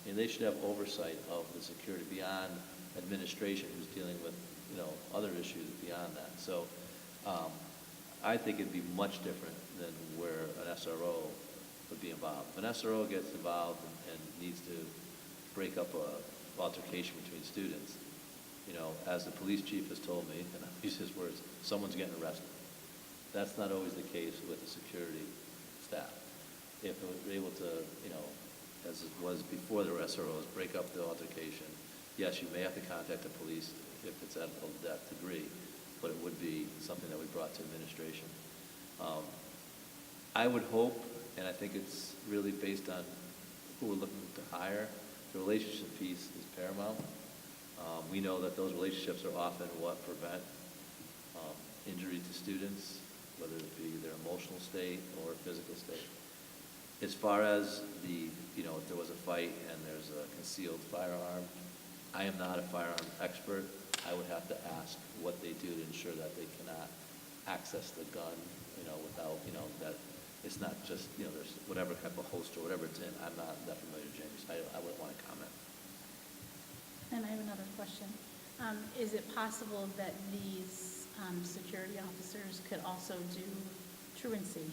And they should have oversight of the security beyond administration, who's dealing with, other issues beyond that. So I think it'd be much different than where an SRO would be involved. If an SRO gets involved and needs to break up a altercation between students, you know, as the police chief has told me, and I'll use his words, someone's getting arrested. That's not always the case with the security staff. If we're able to, you know, as it was before there were SROs, break up the altercation, yes, you may have to contact the police if it's at that degree, but it would be something that we brought to administration. I would hope, and I think it's really based on who we're looking to hire, the relationship piece is paramount. We know that those relationships are often what prevent injury to students, whether it be their emotional state or physical state. As far as the, you know, if there was a fight and there's a concealed firearm, I am not a firearm expert. I would have to ask what they do to ensure that they cannot access the gun, you know, without, you know, that it's not just, you know, there's whatever type of holster, whatever it's in. I'm not that familiar, James. I wouldn't want to comment. And I have another question. Is it possible that these security officers could also do truancy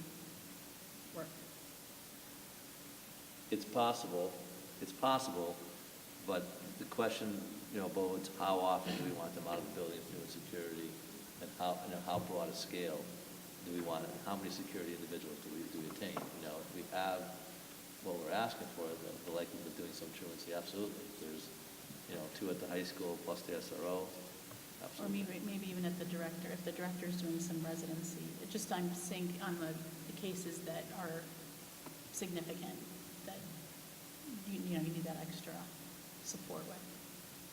work? It's possible, but the question, you know, Bo, it's how often do we want them out of the building doing security, and how broad a scale do we want it, how many security individuals do we attain? You know, if we have what we're asking for, the likelihood of doing some truancy, absolutely. If there's, you know, 2 at the high school plus the SRO, Or absolutely. maybe even at the director, if the director's doing some residency. I'm saying on the cases that are significant, that you know, you need that extra support with.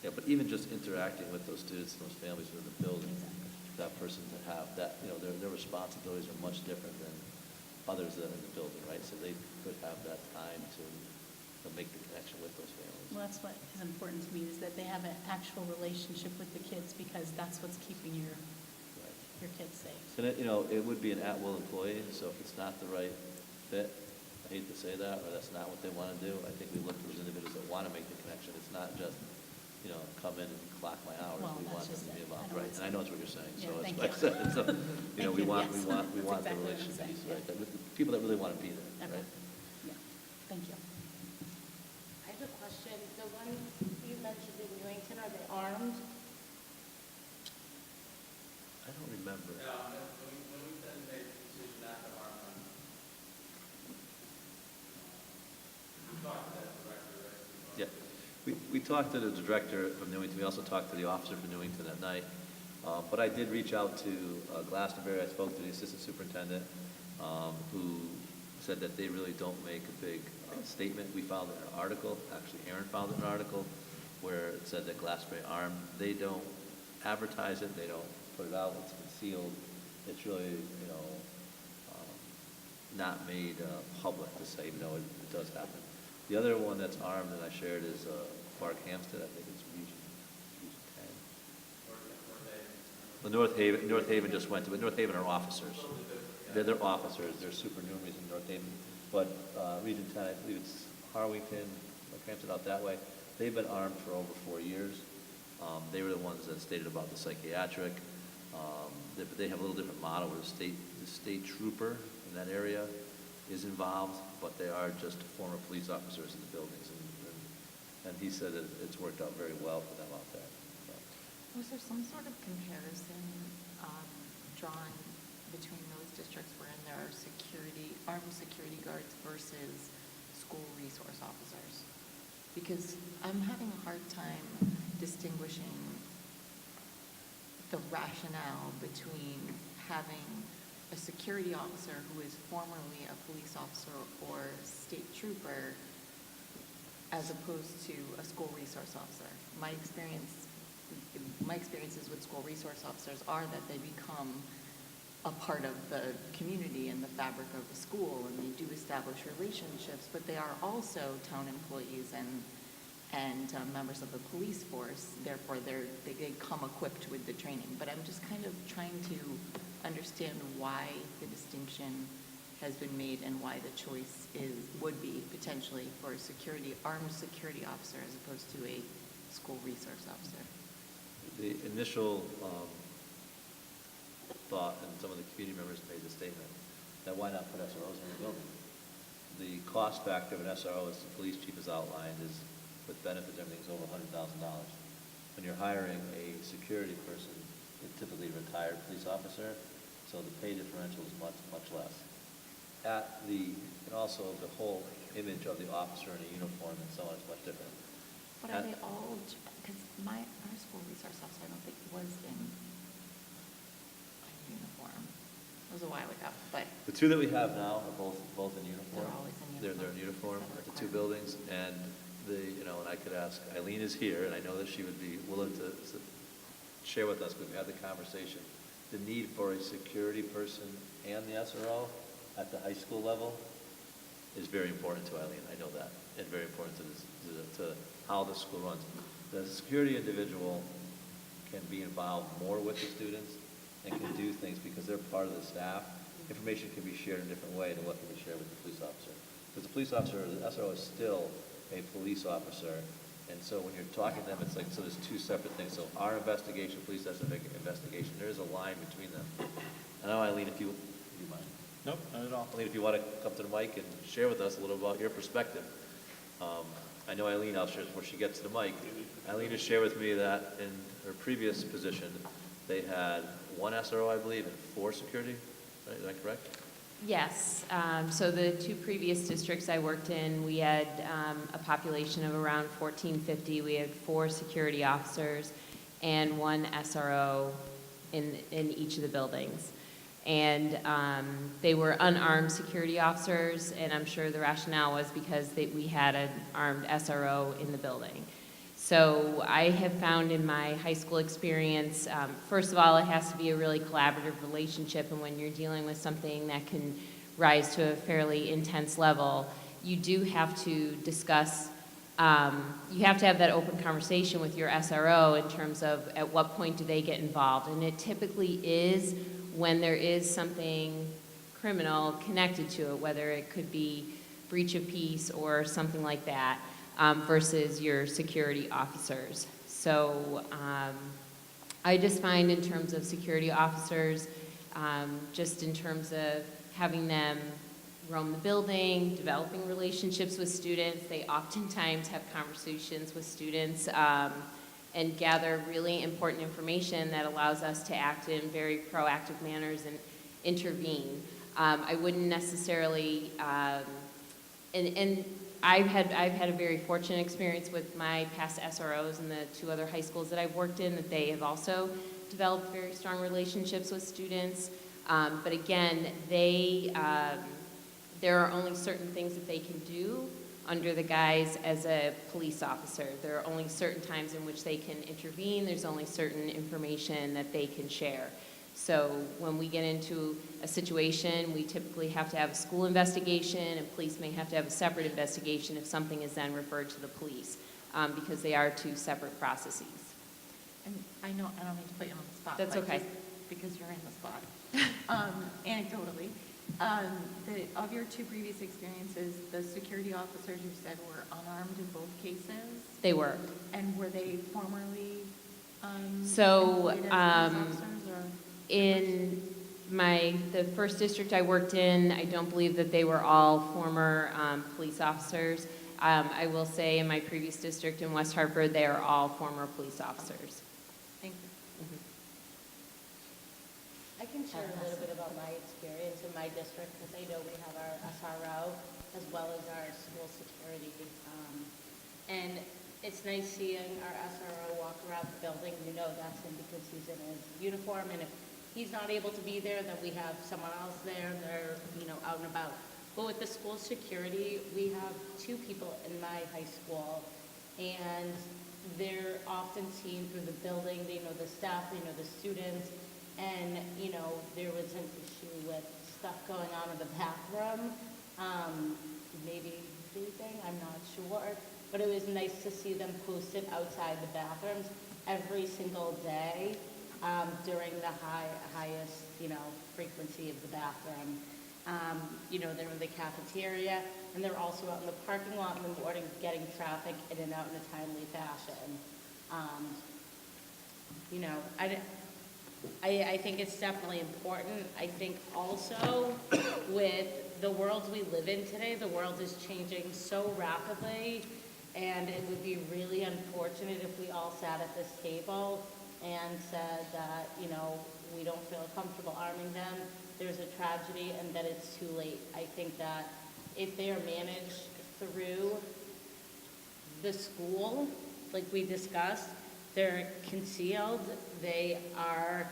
Yeah, but even just interacting with those students and those families within the building, Exactly. that person to have that, you know, their responsibilities are much different than others that are in the building, right? So they could have that time to make the connection with those families. Well, that's what is important to me, is that they have an actual relationship with the kids, because that's what's keeping your Right. kids safe. So that, you know, it would be an at-will employee, so if it's not the right fit, I hate to say that, or that's not what they want to do, I think we look for those individuals that want to make the connection. It's not just, you know, come in and clock my hours. Well, We want that's them to just be it. involved, I know right? it's- And I know it's what you're saying, so Yeah, it's thank like I you. said, it's a, you know, Thank we you, want yes. the That's exactly what I'm relationship saying, piece, yeah. right? That with the people that really want to be there, Okay. right? Yeah, thank you. I have a question. The ones you mentioned in Newington, are they armed? I don't remember. Yeah, we talked to the director of Newington, we also talked to the officer from Newington that night. But I did reach out to Glastonbury, I spoke to the assistant superintendent, who said that they really don't make a big statement. We found an article, actually Aaron found an article, where it said that Glastonbury armed. They don't advertise it, they don't put it out, it's concealed. It's really, you know, not made public to say, even though it does happen. The other one that's armed that I shared is Mark Hampstead, I think it's Region 10. The North Haven just went to, but North Haven are officers. They're officers, they're supernumeraries in North Haven. But Region 10, I believe it's Harwington, Mark Hampstead out that way. They've been armed for over 4 years. They were the ones that stated about the psychiatric. But they have a little different model where the state trooper in that area is involved, but they are just former police officers in the buildings. And he said that it's worked out very well for them out there. So. Was there some sort of comparison drawn between those districts wherein there are armed security guards versus school resource officers? Because I'm having a hard time distinguishing the rationale between having a security officer who is formerly a police officer or state trooper as opposed to a school resource officer. My experiences with school resource officers are that they become a part of the community and the fabric of the school, and they do establish relationships, but they are also town employees and members of the police force. Therefore, they come equipped with the training. But I'm just kind of trying to understand why the distinction has been made and why the choice would be potentially for a armed security officer as opposed to a school resource officer. The initial thought, and some of the community members may statement. Now, why not put SROs in the building? The cost factor of an SRO, as the police chief has outlined, is with benefits, everything's over $100,000. When you're hiring a security person, it's typically a retired police officer, so the pay differential is much, much less. And also the whole image of the officer in a uniform and so on is much different. But are they all, because our school resource officer, I don't think was in a uniform. It was a while ago, but The two that we have now are both in uniform. They're always in They're in uniform at the two buildings, and and I could ask, Eileen is here, and I know that she would be willing to share with us, we've had the conversation, the need for a security person and the SRO at the high school level is very important to Eileen, I know that, and very important to how the school runs. The security individual can be involved more with the students and can do things because they're part of the staff. Information can be shared in a different way than what can be shared with the police officer. Because the police officer, the SRO is still a police officer, and so when you're talking to them, it's like, so there's two separate things. So our investigation, police investigation, there is a line between them. I know, Eileen, if you mind. Nope, not at all. Eileen, if you want to come to the mic and share with us a little about your perspective. I know Eileen, I'll share before she gets to the mic. Eileen has shared with me that in her previous position, they had one SRO, I believe, and 4 security. Right? Is that correct? Yes. So the 2 previous districts I worked in, we had a population of around 1,450. We had 4 security officers and 1 SRO in each of the buildings. And they were unarmed security officers, and I'm sure the rationale was because we had an armed SRO in the building. So I have found in my high school experience, first of all, it has to be a really collaborative relationship, and when you're dealing with something that can rise to a fairly intense level, you do have to discuss, you have to have that open conversation with your SRO in terms of at what point do they get involved. And it typically is when there is something criminal connected to it, whether it could be breach of peace or something like that. Versus your security officers. So I just find in terms of security officers, just in terms of having them roam the building, developing relationships with students, they oftentimes have conversations with students and gather really important information that allows us to act in very proactive manners and intervene. I wouldn't necessarily, and I've had a very fortunate experience with my past SROs and the 2 other high schools that I've worked in, that they have also developed very strong relationships with students. But again, there are only certain things that they can do under the guise as a police officer. There are only certain times in which they can intervene. There's only certain information that they can share. So when we get into a situation, we typically have to have a school investigation, and police may have to have a separate investigation if something is then referred to the police, because they are 2 separate processes. and I know, I don't mean to put you on the spot. That's but okay. just because you're in the spot. Anecdotally, of your 2 previous experiences, the security officers you said were unarmed in both cases? They were. And were they formerly So, employed as police officers, or? In the first district I worked in, I don't believe that they were all former police officers. I will say in my previous district in West Hartford, they are all former police officers. Thank you. I can share a little bit about my experience in my district, because I know we have our SRO as well as our school security. And it's nice seeing our SRO walk around the building. You know that's him because he's in his uniform, and if he's not able to be there, then we have someone else there. They're, out and about. But with the school security, we have 2 people in my high school, and they're often seen through the building. They know the staff, they know the students, and, there was an issue with stuff going on in the bathroom, maybe vaping, I'm not sure. But it was nice to see them posted outside the bathrooms every single day. During the highest, frequency of the bathroom. They're in the cafeteria, and they're also out in the parking lot in the morning getting traffic in and out in a timely fashion. I think it's definitely important. I think also with the world we live in today, the world is changing so rapidly, and it would be really unfortunate if we all sat at this table and said that, you know, we don't feel comfortable arming them, there's a tragedy, and that it's too late. I think that if they are managed through the school, like we discussed, they're concealed, they are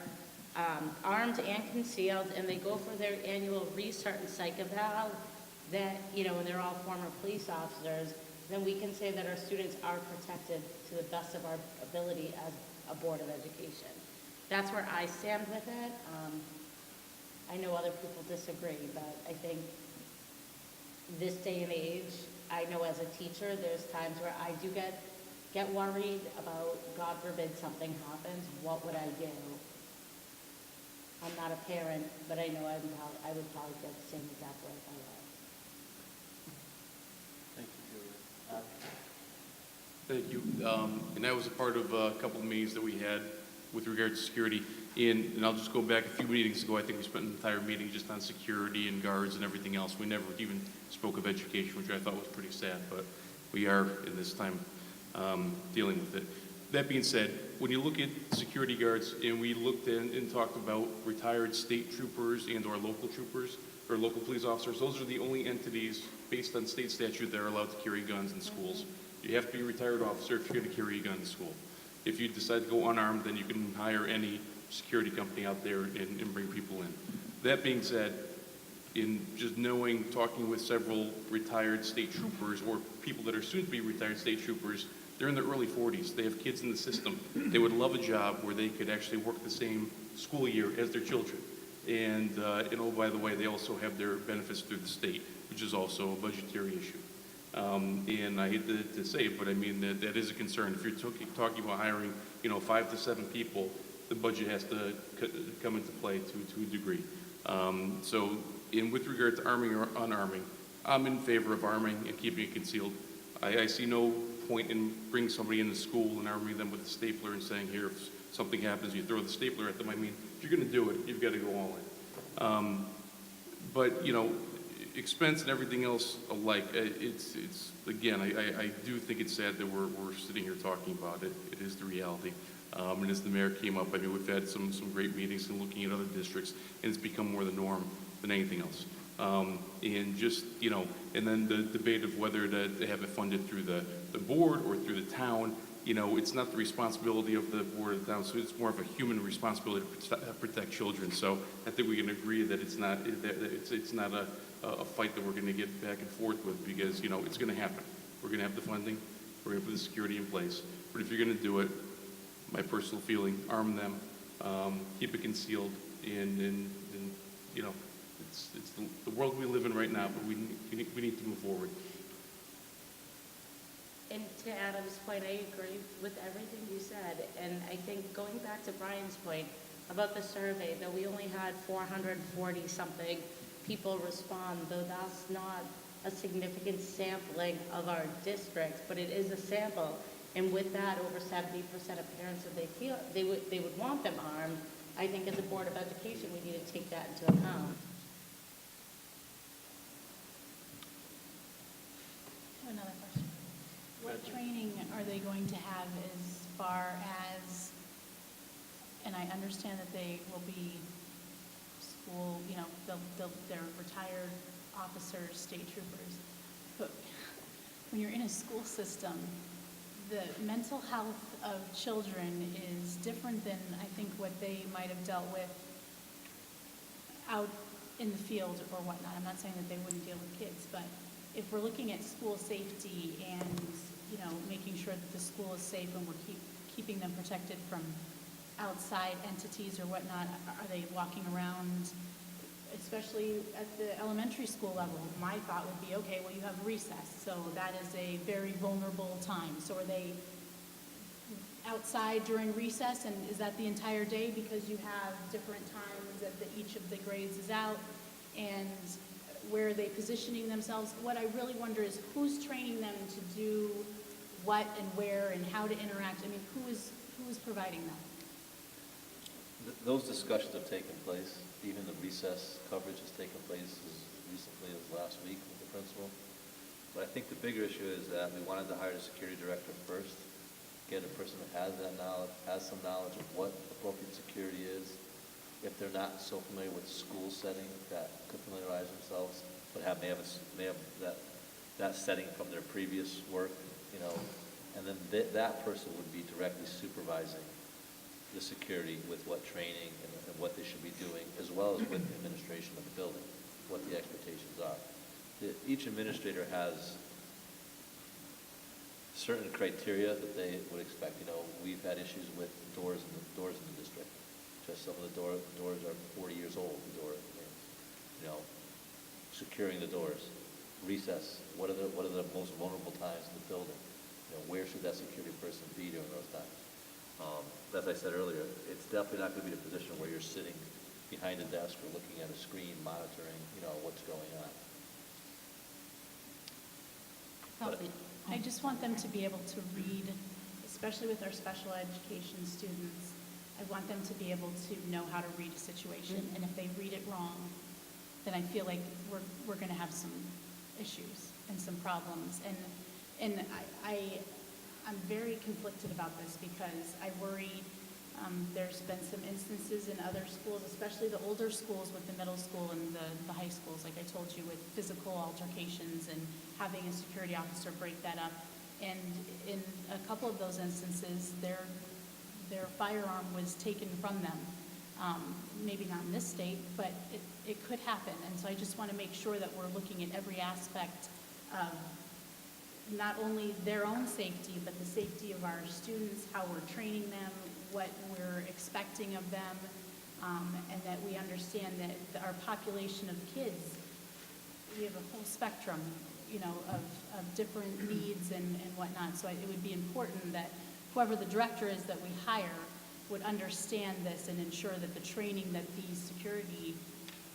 armed and concealed, and they go for their annual restart and psych eval, that, you know, and they're all former police officers, then we can say that our students are protected to the best of our ability as a Board of Education. That's where I stand with it. I know other people disagree, but I think this day and age, I know as a teacher, there's times where I do get worried about, God forbid something happens, what would I do? I'm not a parent, but I know I would probably feel the same exact way if I was. Thank you, Julie. Thank you. And that was a part of a couple of meetings that we had with regard to security. And I'll just go back a few meetings ago, I think we spent an entire meeting just on security and guards and everything else. We never even spoke of education, which I thought was pretty sad, but we are in this time dealing with it. That being said, when you look at security guards, and we looked in and talked about retired state troopers and or local troopers, or local police officers, those are the only entities based on state statute that are allowed to carry guns in schools. You have to be a retired officer if you're going to carry a gun to school. If you decide to go unarmed, then you can hire any security company out there and bring people in. That being said, in just knowing, talking with several retired state troopers or people that are soon to be retired state troopers, they're in their early 40s. They have kids in the system. They would love a job where they could actually work the same school year as their children. And oh, by the way, they also have their benefits through the state, which is also a budgetary issue. And I hate to say it, but I mean, that is a concern. If you're talking about hiring, 5 to 7 people, the budget has to come into play to a degree. So with regard to arming or unarming, I'm in favor of arming and keeping it concealed. I see no point in bringing somebody into school and arming them with a stapler and saying, here, if something happens, you throw the stapler at them. I mean, if you're going to do it, you've got to go all in. But, expense and everything else alike, it's again, I do think it's sad that we're sitting here talking about it. It is the reality. And as the mayor came up, I mean, we've had some great meetings and looking at other districts, and it's become more the norm than anything else. And just, and then the debate of whether to have it funded through the board or through the town, it's not the responsibility of the board of the town, so it's more of a human responsibility to protect children. So I think we can agree that it's not a fight that we're going to get back and forth with, because, it's going to happen. We're going to have the funding, we're going to put the security in place. But if you're going to do it, my personal feeling, arm them, keep it concealed, and it's the world we live in right now, but we need to move forward. And to Adam's point, I agree with everything you said. And I think going back to Brian's point about the survey, that we only had 440-something people respond, though that's not a significant sampling of our district, but it is a sample. And with that, over 70% of parents, if they feel they would want them armed, I think as a Board of Education, we need to take that into account. Another question. What training are they going to have as far as, and I understand that they will be school, they're retired officers, state troopers, but when you're in a school system, the mental health of children is different than I think what they might have dealt with out in the field or whatnot. I'm not saying that they wouldn't deal with kids, but if we're looking at school safety and, making sure that the school is safe and we're keeping them protected from outside entities or whatnot, are they walking around, especially at the elementary school level? My thought would be, okay, well, you have recess, so that is a very vulnerable time. So are they outside during recess, and is that the entire day because you have different times that each of the grades is out? And where are they positioning themselves? What I really wonder is who's training them to do what and where and how to interact. I mean, who is providing that? Those discussions have taken place. Even the recess coverage has taken place as recently as last week with the principal. But I think the bigger issue is that we wanted to hire the security director first, get a person who has that knowledge, has some knowledge of what appropriate security is. If they're not so familiar with school setting, that could familiarize themselves, but may have that setting from their previous work, you know, and then that person would be directly supervising the security with what training and what they should be doing, as well as with the administration of the building, what the expectations are. Each administrator has certain criteria that they would expect. You know, we've had issues with doors in the district. Just some of the doors are 40 years old. The door, you know, securing the doors, recess. What are the most vulnerable times in the building? You know, where should that security person be during those times? As I said earlier, it's definitely not going to be the position where you're sitting behind a desk or looking at a screen, monitoring, you know, what's going on. But I just want them to be able to read, especially with our special education students. I want them to be able to know how to read a situation, and if they read it wrong, then I feel like we're going to have some issues and some problems. And I'm very conflicted about this because I worry there's been some instances in other schools, especially the older schools with the middle school and the high schools, like I told you, with physical altercations and having a security officer break that up. And in a couple of those instances, their firearm was taken from them. Maybe not in this state, but it could happen. And so I just want to make sure that we're looking at every aspect of not only their own safety, but the safety of our students, how we're training them, what we're expecting of them, and that we understand that our population of kids, we have a whole spectrum, you know, of different needs and whatnot. So it would be important that whoever the director is that we hire would understand this and ensure that the training that these security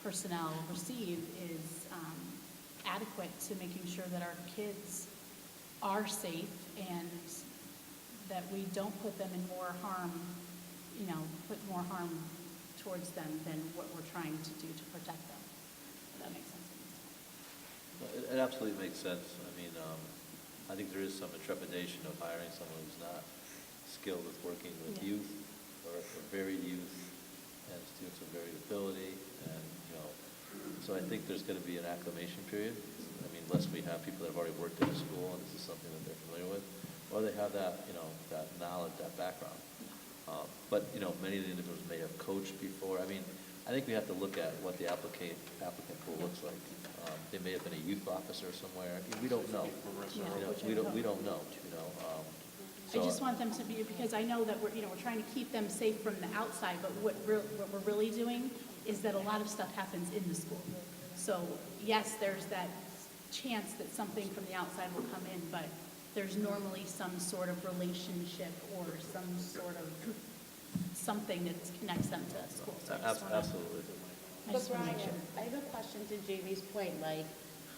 personnel receive is adequate to making sure that our kids are safe and that we don't put them in more harm, you know, put more harm towards them than what we're trying to do to protect them. If that makes sense. It absolutely makes sense. I mean, I think there is some trepidation of hiring someone who's not skilled with working with youth or varied youth and students with varied ability, and you know, so I think there's going to be an acclimation period. I mean, unless we have people that have already worked in a school and this is something that they're familiar with, or they have that, you know, that knowledge, that background. But you know, many of the individuals may have coached before. I mean, I think we have to look at what the applicant pool looks like. They may have been a youth officer somewhere. I mean, we don't know. You know, we don't know. You know. I just want them to be, because I know that we're trying to keep them safe from the outside, but what we're really doing is that a lot of stuff happens in the school. So yes, there's that chance that something from the outside will come in, but there's normally some sort of relationship or some sort of something that connects them to school. So Absolutely. I But just want to Brian, make sure. I have a question to Jamie's point, like,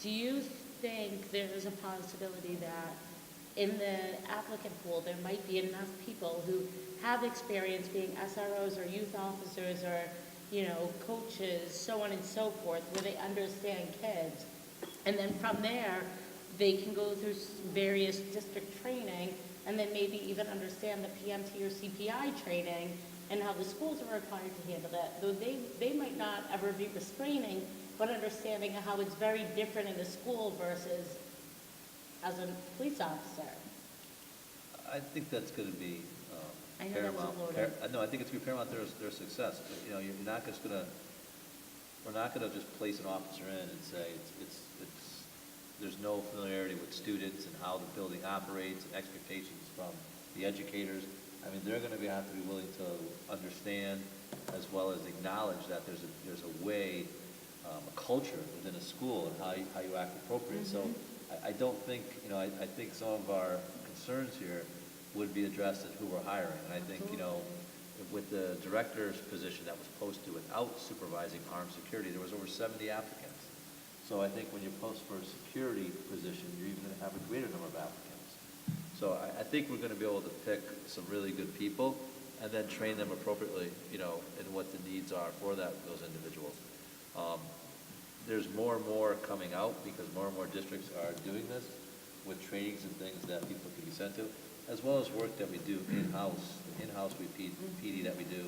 do you think there is a possibility that in the applicant pool, there might be enough people who have experience being SROs or youth officers or, you know, coaches, so on and so forth, where they understand kids, and then from there, they can go through various district training, and then maybe even understand the PMT or CPI training and how the schools are required to handle that. Though they might not ever be restraining, but understanding how it's very different in the school versus as a police officer. I think that's going to be I know that was a paramount. loaded- No, I think it's going to be paramount their success. You know, you're not just going to. We're not going to just place an officer in and say it's. There's no familiarity with students and how the building operates and expectations from the educators. I mean, they're going to have to be willing to understand as well as acknowledge that there's a way, a culture within a school and how you act appropriate. So I don't think, you know, I think some of our concerns here would be addressed at who we're hiring. And I think, you know, with the director's position that was posted without supervising armed security, there was over 70 applicants. So I think when you post for a security position, you're even going to have a greater number of applicants. So I think we're going to be able to pick some really good people. and then train them appropriately, you know, in what the needs are for those individuals. There's more and more coming out because more and more districts are doing this with trainings and things that people can be sent to, as well as work that we do in-house, PD that we do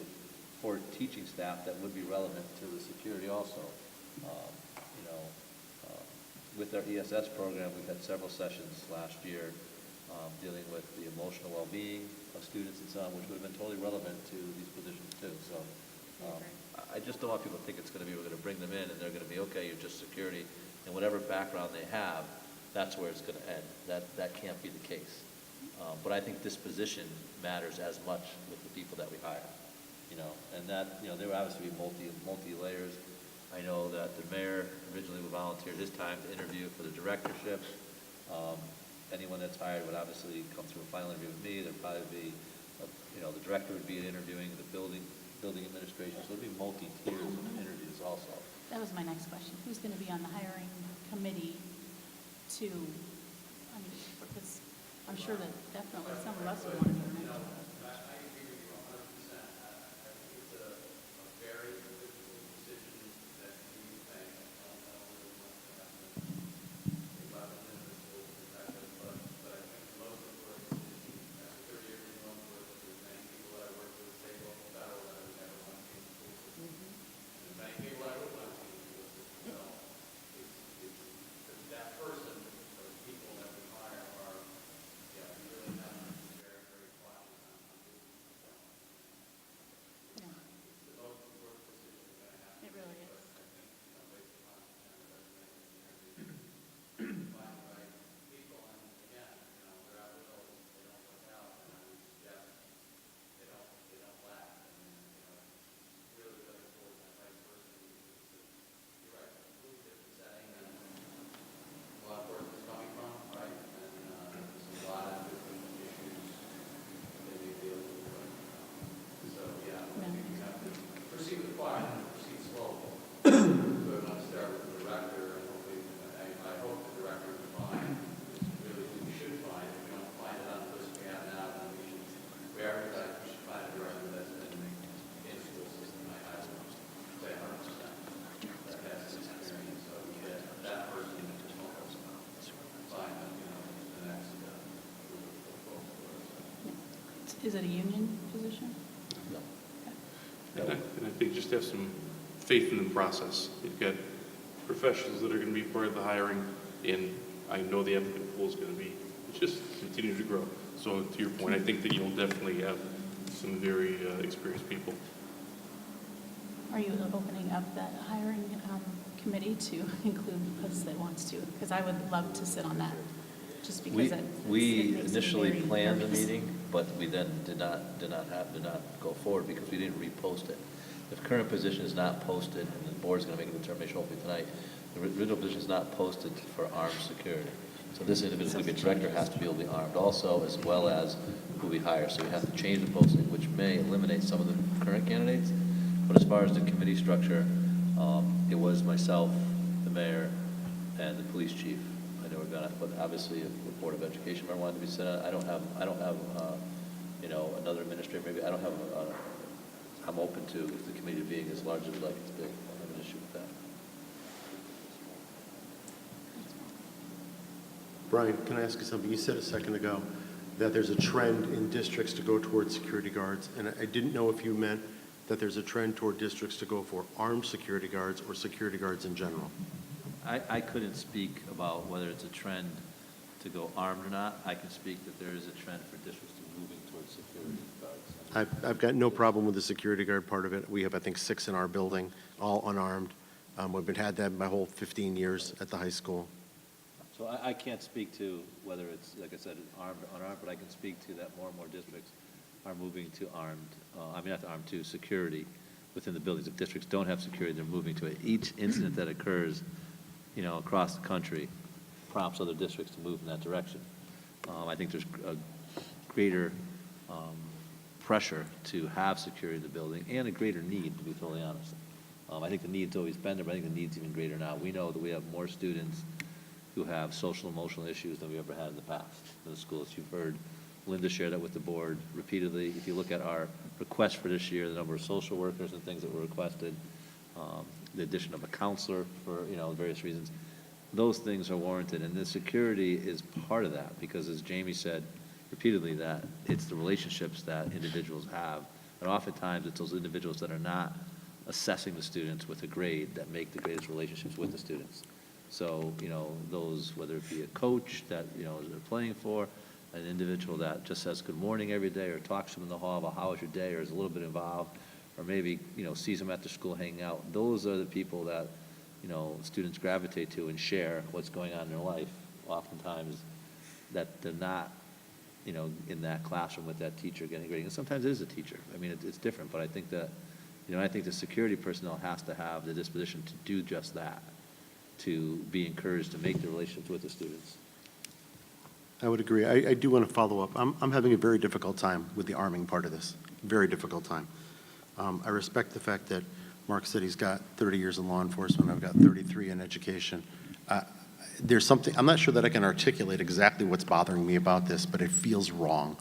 for teaching staff that would be relevant to the security also. You know, with our ESS program, we've had several sessions last year dealing with the emotional well-being of students and so on, which would have been totally relevant to these positions too. So I just don't want people to think it's going to be, we're going to bring them in and they're going to be, okay, you're just security, and whatever background they have, that's where it's going to end. That can't be the case. But I think disposition matters as much with the people that we hire, you know, and that, you know, there would obviously be multi-layers. I know that the mayor originally volunteered his time to interview for the directorships. Anyone that's hired would obviously come through a final interview with me. There'd probably be, you know, the director would be interviewing the building administration, so there'd be multi-tiers of interviews also. That was my next question. Who's going to be on the hiring committee to, I mean, because I'm sure that definitely some of us would want to be on it. It really is. Is it a union position? And I think just have some faith in the process. You've got professionals that are going to be part of the hiring, and I know the applicant pool is going to be just continue to grow. So to your point, I think that you'll definitely have some very experienced people. Are you opening up that hiring committee to include us that wants to? Because I would love to sit on that, just because it We makes me initially very planned the nervous. meeting, but we then did not go forward because we didn't repost it. The current position is not posted, and the board's going to make a determination hopefully tonight. The original position is not posted for armed security. So this individual, the director, has to be able to be armed also, as well as who we hire. So we have to change the posting, which may eliminate some of the current candidates. But as far as the committee structure, it was myself, the mayor, and the police chief. I know we're gonna, but obviously if the Board of Education member wanted to be sent out, I don't have, you know, another administrator, maybe, I don't have, I'm open to the committee being as large as we'd like it to be. I don't have an issue with that. Brian, can I ask you something? You said a second ago that there's a trend in districts to go towards security guards, and I didn't know if you meant that there's a trend toward districts to go for armed security guards or security guards in general. I couldn't speak about whether it's a trend to go armed or not. I can speak that there is a trend for districts to moving towards security guards. I've got no problem with the security guard part of it. We have, I think, 6 in our building, all unarmed. We've had that my whole 15 years at the high school. So I can't speak to whether it's, like I said, armed or unarmed, but I can speak to that more and more districts are moving to armed, not to armed, to security within the buildings. If districts don't have security, they're moving to it. Each incident that occurs, you know, across the country prompts other districts to move in that direction. I think there's a greater pressure to have security in the building and a greater need, to be totally honest. I think the need's always been there, but I think the need's even greater now. We know that we have more students who have social emotional issues than we ever had in the past in the schools. You've heard Linda shared that with the board repeatedly. If you look at our request for this year, the number of social workers and things that were requested, the addition of a counselor for, various reasons, those things are warranted. And the security is part of that because, as Jamie said repeatedly, that it's the relationships that individuals have. And oftentimes, it's those individuals that are not assessing the students with a grade that make the greatest relationships with the students. So, those, whether it be a coach that, they're playing for, an individual that just says good morning every day or talks to them in the hall about how was your day or is a little bit involved, or maybe, sees them after school hanging out. Those are the people that, students gravitate to and share what's going on in their life. Oftentimes, that they're not, in that classroom with that teacher getting grading. And sometimes it is a teacher. I mean, it's different, but I think that, I think the security personnel has to have the disposition to do just that, to be encouraged to make the relationships with the students. I would agree. I do want to follow up. I'm having a very difficult time with the arming part of this. Very difficult time. I respect the fact that Mark said he's got 30 years in law enforcement. I've got 33 in education. There's something, I'm not sure that I can articulate exactly what's bothering me about this, but it feels wrong.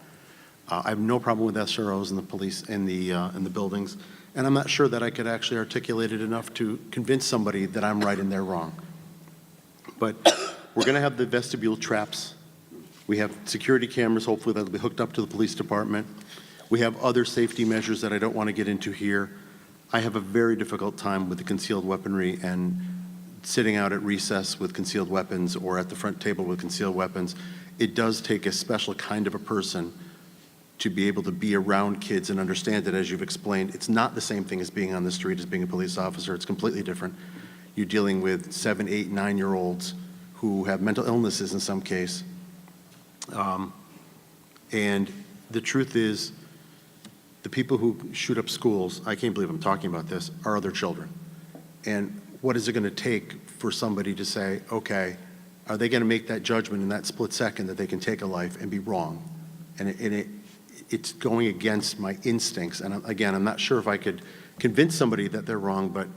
I have no problem with SROs and the police in the buildings, and I'm not sure that I could actually articulate it enough to convince somebody that I'm right and they're wrong. But we're going to have the vestibule traps. We have security cameras, hopefully that'll be hooked up to the police department. We have other safety measures that I don't want to get into here. I have a very difficult time with the concealed weaponry and sitting out at recess with concealed weapons or at the front table with concealed weapons. It does take a special kind of a person to be able to be around kids and understand that, as you've explained, it's not the same thing as being on the street as being a police officer. It's completely different. You're dealing with 7, 8, 9-year-olds who have mental illnesses in some case. And the truth is, the people who shoot up schools, I can't believe I'm talking about this, are other children. And what is it going to take for somebody to say, okay, are they going to make that judgment in that split second that they can take a life and be wrong? And it's going against my instincts. And again, I'm not sure if I could convince somebody that they're wrong, but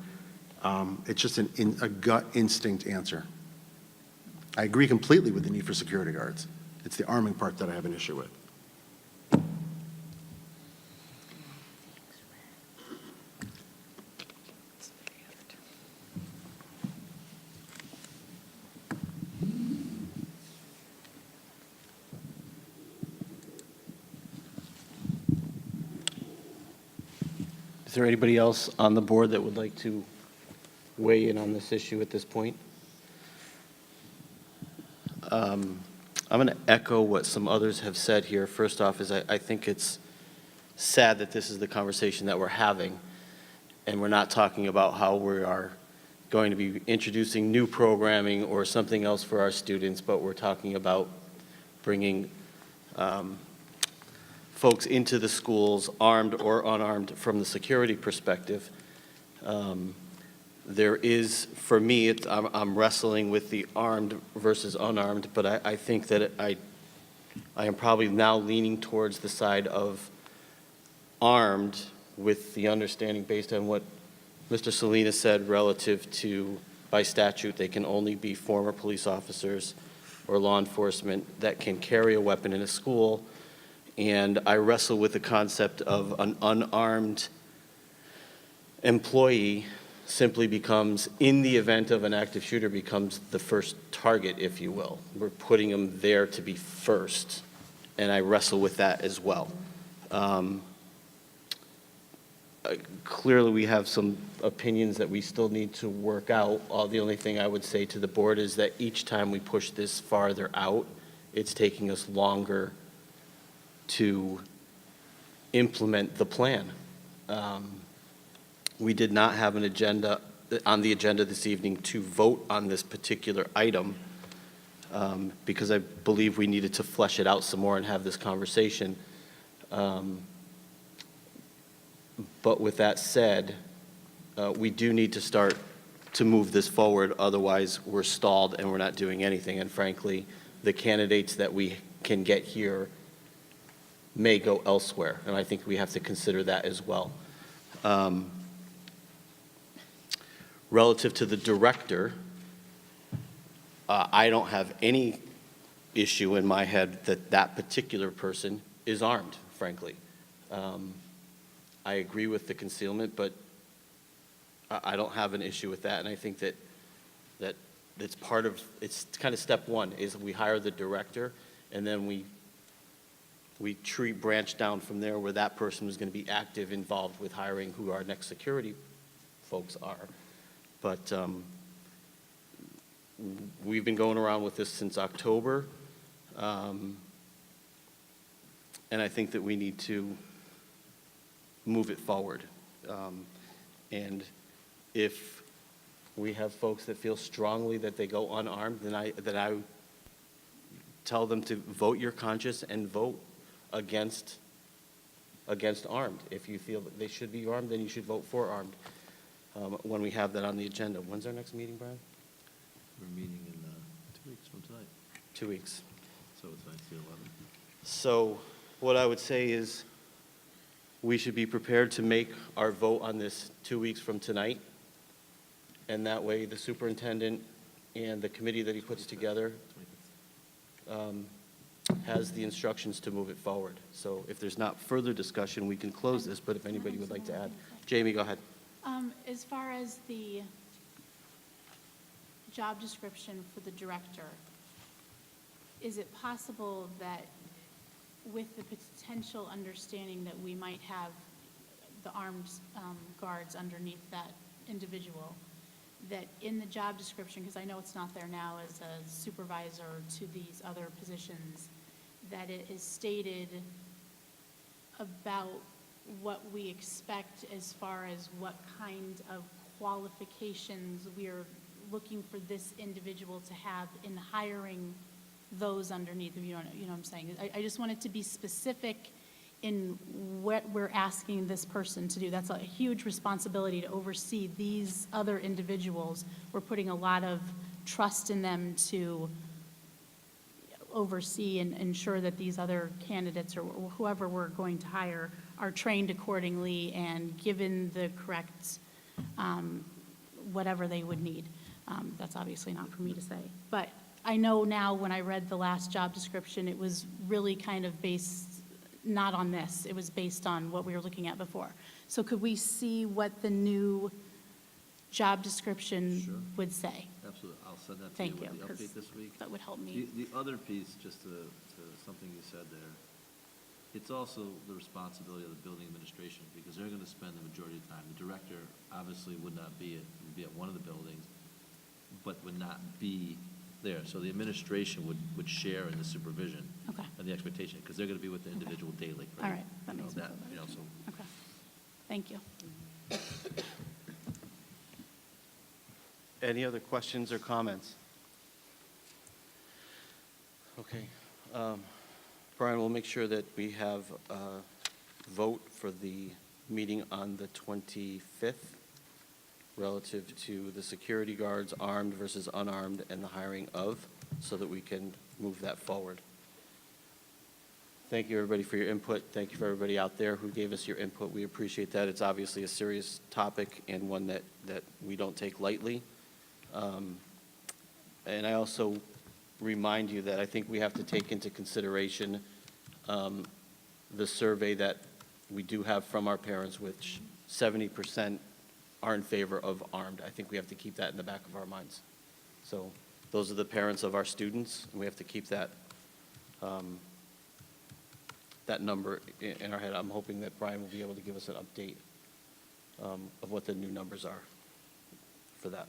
it's just a gut instinct answer. I agree completely with the need for security guards. It's the arming part that I have an issue with. Is there anybody else on the board that would like to weigh in on this issue at this point? I'm going to echo what some others have said here. First off is I think it's sad that this is the conversation that we're having, and we're not talking about how we are going to be introducing new programming or something else for our students, but we're talking about bringing folks into the schools, armed or unarmed, from the security perspective. There is, for me, I'm wrestling with the armed versus unarmed, but I think that I am probably now leaning towards the side of armed, with the understanding based on what Mr. Salinas said relative to, by statute, they can only be former police officers or law enforcement that can carry a weapon in a school. And I wrestle with the concept of an unarmed employee simply becomes, in the event of an active shooter, becomes the first target, if you will. We're putting them there to be first, and I wrestle with that as well. Clearly, we have some opinions that we still need to work out. The only thing I would say to the board is that each time we push this farther out, it's taking us longer to implement the plan. We did not have an agenda on the agenda this evening to vote on this particular item because I believe we needed to flesh it out some more and have this conversation. But with that said, we do need to start to move this forward. Otherwise, we're stalled and we're not doing anything. And frankly, the candidates that we can get here may go elsewhere, and I think we have to consider that as well. Relative to the director, I don't have any issue in my head that that particular person is armed, frankly. I agree with the concealment, but I don't have an issue with that, and I think that it's part of, it's kind of step one, is we hire the director, and then we branch down from there where that person is going to be active, involved with hiring who our next security folks are. But we've been going around with this since October, and I think that we need to move it forward. And if we have folks that feel strongly that they go unarmed, then I tell them to vote your conscience and vote against armed. If you feel that they should be armed, then you should vote for armed when we have that on the agenda. When's our next meeting, Brian? We're meeting in 2 weeks from tonight, 2 weeks. so tonight's the 11th. So what I would say is we should be prepared to make our vote on this 2 weeks from tonight. And that way, the superintendent and the committee that he puts together has the instructions to move it forward. So if there's not further discussion, we can close this, but if anybody would like to add. Jamie, go ahead. As far as the job description for the director, is it possible that with the potential understanding that we might have the armed guards underneath that individual, that in the job description, because I know it's not there now as a supervisor to these other positions, that it is stated about what we expect as far as what kind of qualifications we are looking for this individual to have in hiring those underneath, you know what I'm saying? I just want it to be specific in what we're asking this person to do. That's a huge responsibility to oversee these other individuals. We're putting a lot of trust in them to oversee and ensure that these other candidates or whoever we're going to hire are trained accordingly and given the correct whatever they would need. That's obviously not for me to say. But I know now when I read the last job description, it was really kind of based not on this. It was based on what we were looking at before. So could we see what the new job description Sure. would say? Absolutely, I'll send that to Thank you with you, the 'cause update this week. that would help me. The other piece, just to something you said there, it's also the responsibility of the building administration, because they're gonna spend the majority of the time. The director obviously would be at one of the buildings, but would not be there. So the administration would share in the supervision Okay. and the expectation, because they're gonna be with the individual daily, right? All right, that You know, makes me feel better. you know, so Okay, thank you. Any other questions or comments? Okay. Brian, we'll make sure that we have a vote for the meeting on the 25th relative to the security guards, armed versus unarmed, and the hiring of, so that we can move that forward. Thank you, everybody, for your input. Thank you for everybody out there who gave us your input. We appreciate that. It's obviously a serious topic and one that we don't take lightly. And I also remind you that I think we have to take into consideration the survey that we do have from our parents, which 70% are in favor of armed. I think we have to keep that in the back of our minds. So those are the parents of our students, and we have to keep that that number in our head. I'm hoping that Brian will be able to give us an update of what the new numbers are for that.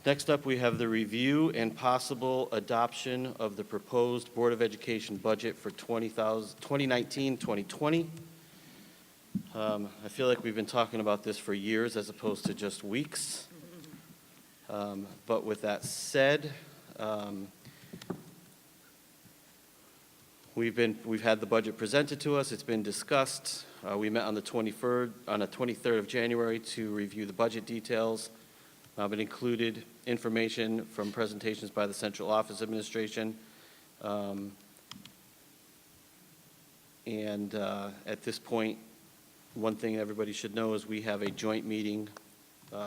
Next up, we have the review and possible adoption of the proposed Board of Education budget for 2019-2020. I feel like we've been talking about this for years as opposed to just weeks. But with that said, we've had the budget presented to us. It's been discussed. We met on the 23rd of January to review the budget details. It included information from presentations by the Central Office Administration. And at this point, one thing everybody should know is we have a joint meeting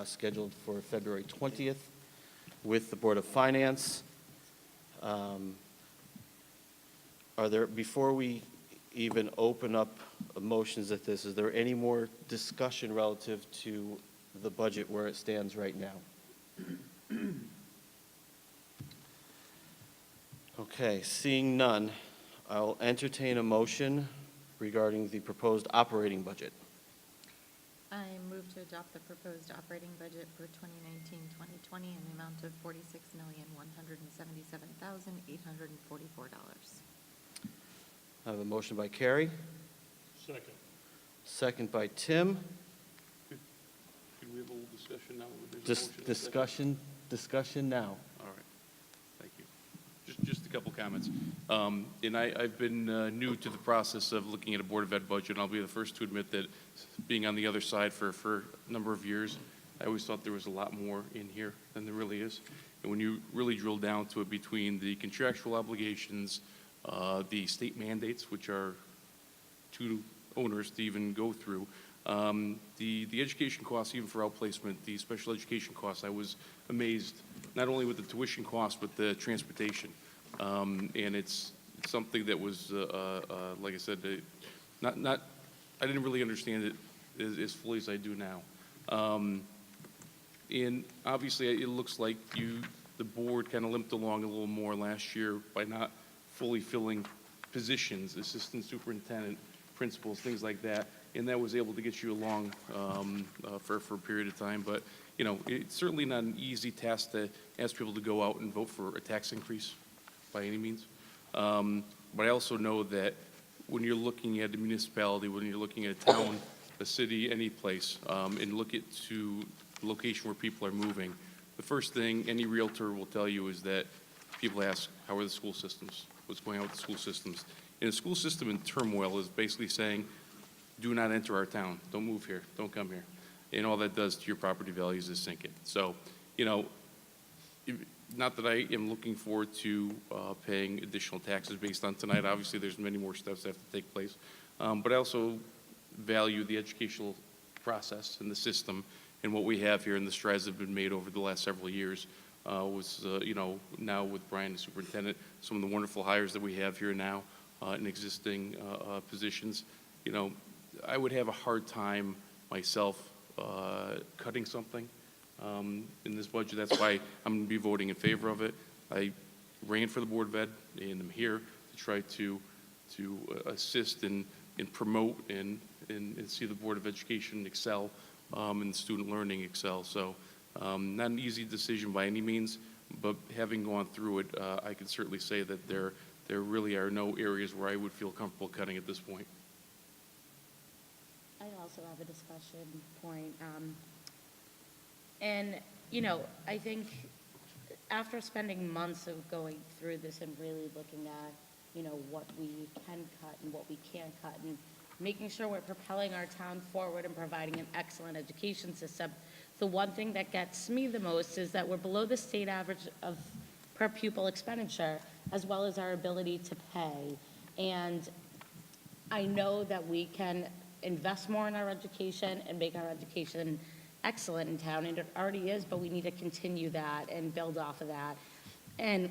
scheduled for February 20th with the Board of Finance. Are there, before we even open up motions at this, is there any more discussion relative to the budget where it stands right now? Okay, seeing none, I'll entertain a motion regarding the proposed operating budget. I move to adopt the proposed operating budget for 2019-2020 in the amount of $46,177,844. I have a motion by Carrie, Second. second by Tim. Could we have a little discussion now? There's a motion and a second. Discussion now. All right, thank you. Just a couple comments. And I've been new to the process of looking at a Board of Ed budget, and I'll be the first to admit that being on the other side for a number of years, I always thought there was a lot more in here than there really is. And when you really drill down to it between the contractual obligations, the state mandates, which are too onerous to even go through, the education costs, even for outplacement, the special education costs, I was amazed, not only with the tuition costs, but the transportation. And it's something that was, like I said, I didn't really understand it as fully as I do now. And obviously, it looks like the board kind of limped along a little more last year by not fully filling positions, assistant superintendent, principals, things like that, and that was able to get you along for a period of time. But, you know, it's certainly not an easy task to ask people to go out and vote for a tax increase by any means. But I also know that when you're looking at a municipality, when you're looking at a town, a city, any place, and look at to the location where people are moving, the first thing any realtor will tell you is that people ask, how are the school systems? What's going on with the school systems? And a school system in turmoil is basically saying, do not enter our town. Don't move here. Don't come here. And all that does to your property values is sink it. So, you know, not that I am looking forward to paying additional taxes based on tonight. Obviously, there's many more steps that have to take place. But I also value the educational process and the system and what we have here and the strides that have been made over the last several years. You know, now with Brian, the superintendent, some of the wonderful hires that we have here now in existing positions. You know, I would have a hard time myself cutting something in this budget. That's why I'm going to be voting in favor of it. I ran for the Board of Ed, and I'm here to try to assist and promote and see the Board of Education excel and student learning excel. So not an easy decision by any means, but having gone through it, I can certainly say that there really are no areas where I would feel comfortable cutting at this point. I also have a discussion point. And, you know, I think after spending months of going through this and really looking at, you know, what we can cut and what we can't cut and making sure we're propelling our town forward and providing an excellent education system, the one thing that gets me the most is that we're below the state average of per pupil expenditure, as well as our ability to pay. And I know that we can invest more in our education and make our education excellent in town, and it already is, but we need to continue that and build off of that. And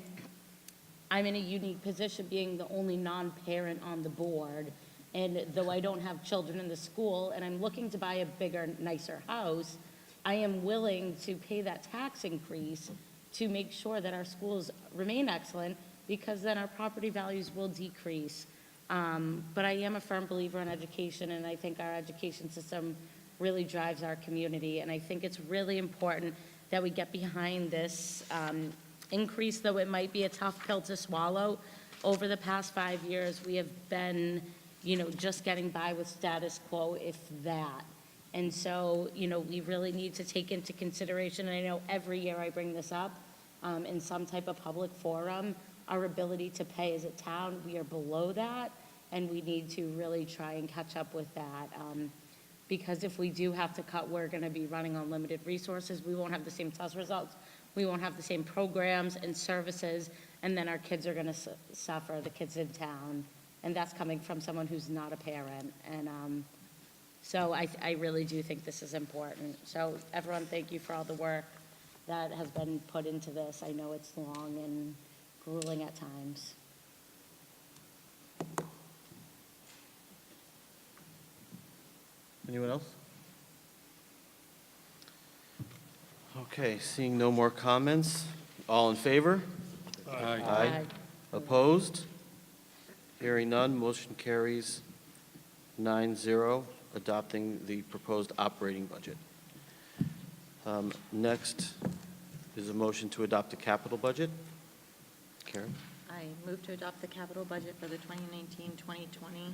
I'm in a unique position being the only non-parent on the board, and though I don't have children in the school and I'm looking to buy a bigger, nicer house, I am willing to pay that tax increase to make sure that our schools remain excellent, because then our property values will decrease. But I am a firm believer in education, and I think our education system really drives our community. And I think it's really important that we get behind this increase, though it might be a tough pill to swallow. Over the past 5 years, we have been, you know, just getting by with status quo, if that. And so, you know, we really need to take into consideration, and I know every year I bring this up in some type of public forum, our ability to pay as a town. We are below that, and we need to really try and catch up with that. Because if we do have to cut, we're going to be running on limited resources. We won't have the same test results. We won't have the same programs and services, and then our kids are going to suffer, the kids in town. And that's coming from someone who's not a parent. And so I really do think this is important. So everyone, thank you for all the work that has been put into this. I know it's long and grueling at times. Anyone else? Okay, seeing no more comments, all in favor? Aye. Opposed? Hearing none, motion carries 9-0, adopting the proposed operating budget. Next is a motion to adopt a capital budget. Karen? I move to adopt the capital budget for the 2019-2020,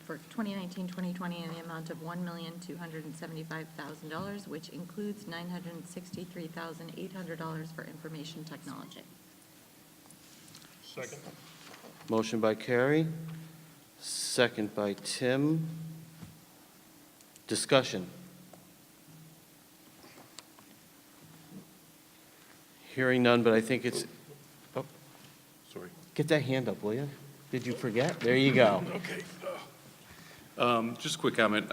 for 2019-2020 in the amount of $1,275,000, which includes $963,800 for information technology. Second. Motion by Carrie, second by Tim. Discussion. Hearing none, but I think it's, oh, Sorry. get that hand up, will you? Did you forget? There you go. Okay. Just a quick comment.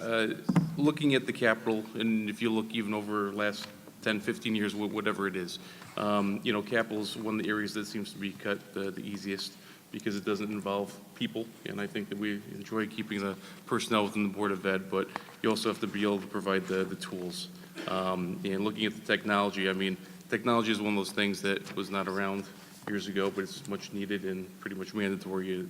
Looking at the capital, and if you look even over last 10, 15 years, whatever it is, capital is one of the areas that seems to be cut the easiest because it doesn't involve people, and I think that we enjoy keeping the personnel within the Board of Ed, but you also have to be able to provide the tools. And looking at the technology, I mean, technology is one of those things that was not around years ago, but it's much needed and pretty much mandatory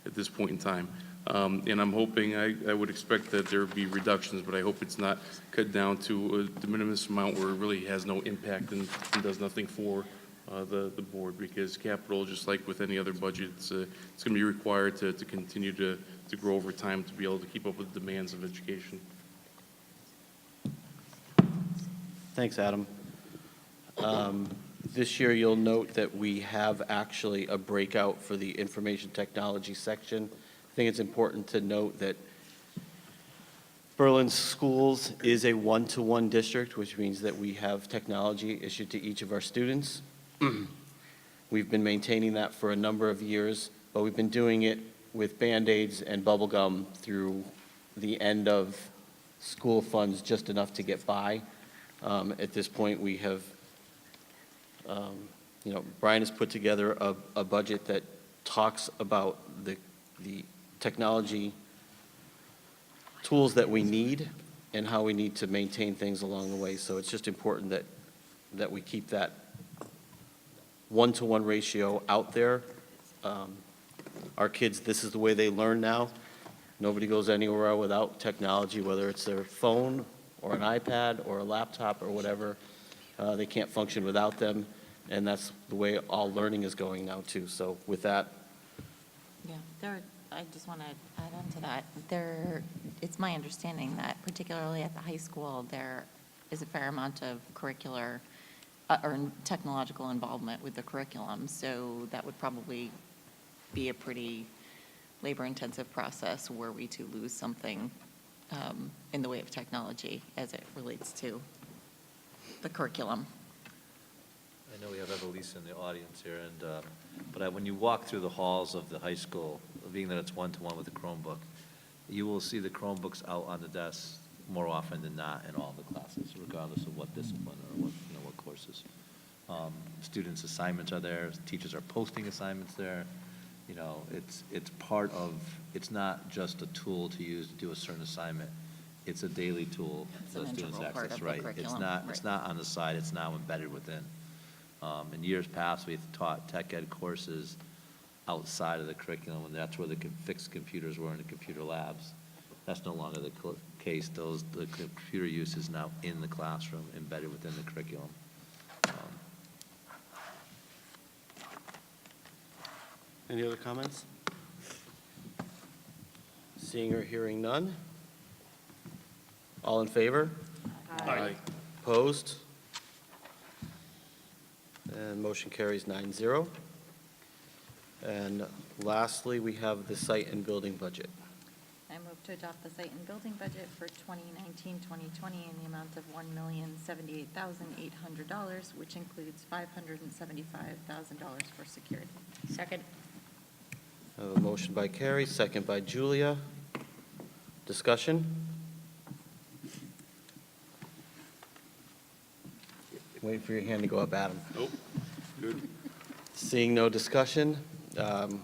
at this point in time. And I'm hoping, I would expect that there would be reductions, but I hope it's not cut down to a de minimis amount where it really has no impact and does nothing for the board, because capital, just like with any other budget, it's going to be required to continue to grow over time to be able to keep up with the demands of education. Thanks, Adam. This year, you'll note that we have actually a breakout for the information technology section. I think it's important to note that Berlin Schools is a one-to-one district, which means that we have technology issued to each of our students. We've been maintaining that for a number of years, but we've been doing it with Band-Aids and bubble gum through the end of school funds, just enough to get by. At this point, we have, Brian has put together a budget that talks about the technology tools that we need and how we need to maintain things along the way. So it's just important that we keep that one-to-one ratio out there. Our kids, this is the way they learn now. Nobody goes anywhere without technology, whether it's their phone or an iPad or a laptop or whatever. They can't function without them, and that's the way all learning is going now too. So with that, Yeah, I just want to add on to that. It's my understanding that particularly at the high school, there is a fair amount of curricular or technological involvement with the curriculum. So that would probably be a pretty labor-intensive process were we to lose something in the way of technology as it relates to the curriculum. I know we have Evelise in the audience here, but when you walk through the halls of the high school, being that it's one-to-one with the Chromebook, you will see the Chromebooks out on the desks more often than not in all the classes, regardless of what discipline or what courses. Students' assignments are there, teachers are posting assignments there. It's part of, it's not just a tool to use to do a certain assignment. It's a daily tool It's an that students integral part access, of the right? curriculum, It's right. not on the side, it's now embedded within. In years past, we've taught tech ed courses outside of the curriculum, and that's where the fixed computers were in the computer labs. That's no longer the case. The computer use is now in the classroom, embedded within the curriculum. any other comments? Seeing or hearing none? All in favor? Aye. Opposed? And motion carries 9-0. And lastly, we have the site and building budget. I move to adopt the site and building budget for 2019-2020 in the amount of $1,078,800, which includes $575,000 for security. Second. I have a motion by Carrie, second by Julia. Discussion? Wait for your hand to go up, Adam. Nope, good. Seeing no discussion,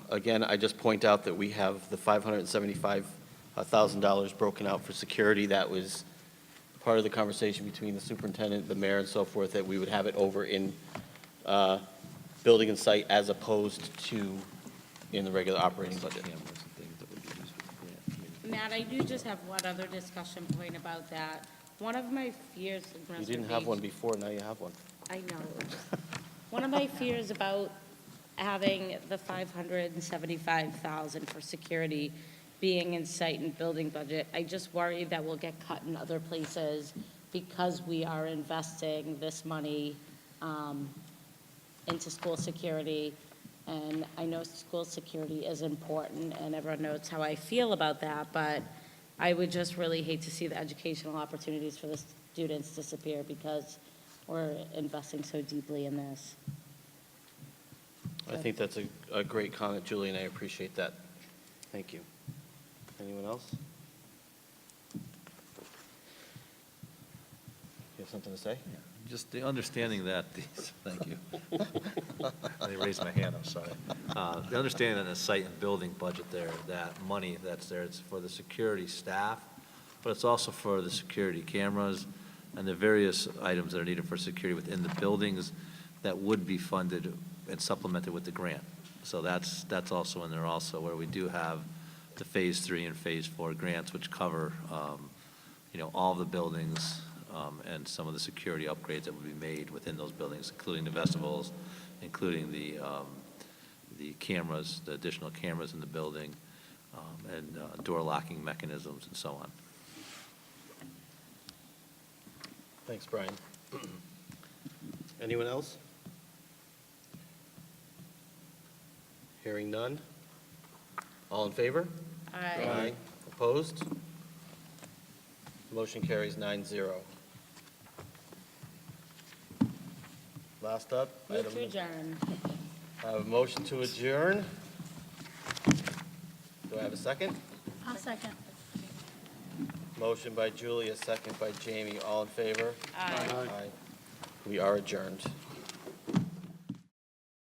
again, I just point out that we have the $575,000 broken out for security. That was part of the conversation between the superintendent, the mayor, and so forth, that we would have it over in building and site as opposed to in the regular operating budget. Matt, I do just have one other discussion point about that. One of my fears and You reservations. didn't have one before, now you have one. I know. One of my fears about having the $575,000 for security being in site and building budget, I just worry that we'll get cut in other places because we are investing this money into school security. And I know school security is important, and everyone knows how I feel about that, but I would just really hate to see the educational opportunities for the students disappear because we're investing so deeply in this. I think that's a great comment, Julie, and I appreciate that. Thank you. Anyone else? You have something to say? Just the understanding that these, thank you. I raised my hand, I'm sorry. The understanding that in the site and building budget there, that money that's there, it's for the security staff, but it's also for the security cameras and the various items that are needed for security within the buildings that would be funded and supplemented with the grant. So that's also in there also, where we do have the Phase 3 and Phase 4 grants, which cover, all the buildings, and some of the security upgrades that would be made within those buildings, including the vestibules, including the cameras, the additional cameras in the building, and door locking mechanisms and so on. Thanks, Brian. Anyone else? Hearing none. All in favor? Aye. Opposed? Motion carries 9-0. Last up. Move item- to adjourn. I have a motion to adjourn. Do I have a second? I'll second. Motion by Julie, a second by Jamie. All in favor? Aye. We are adjourned.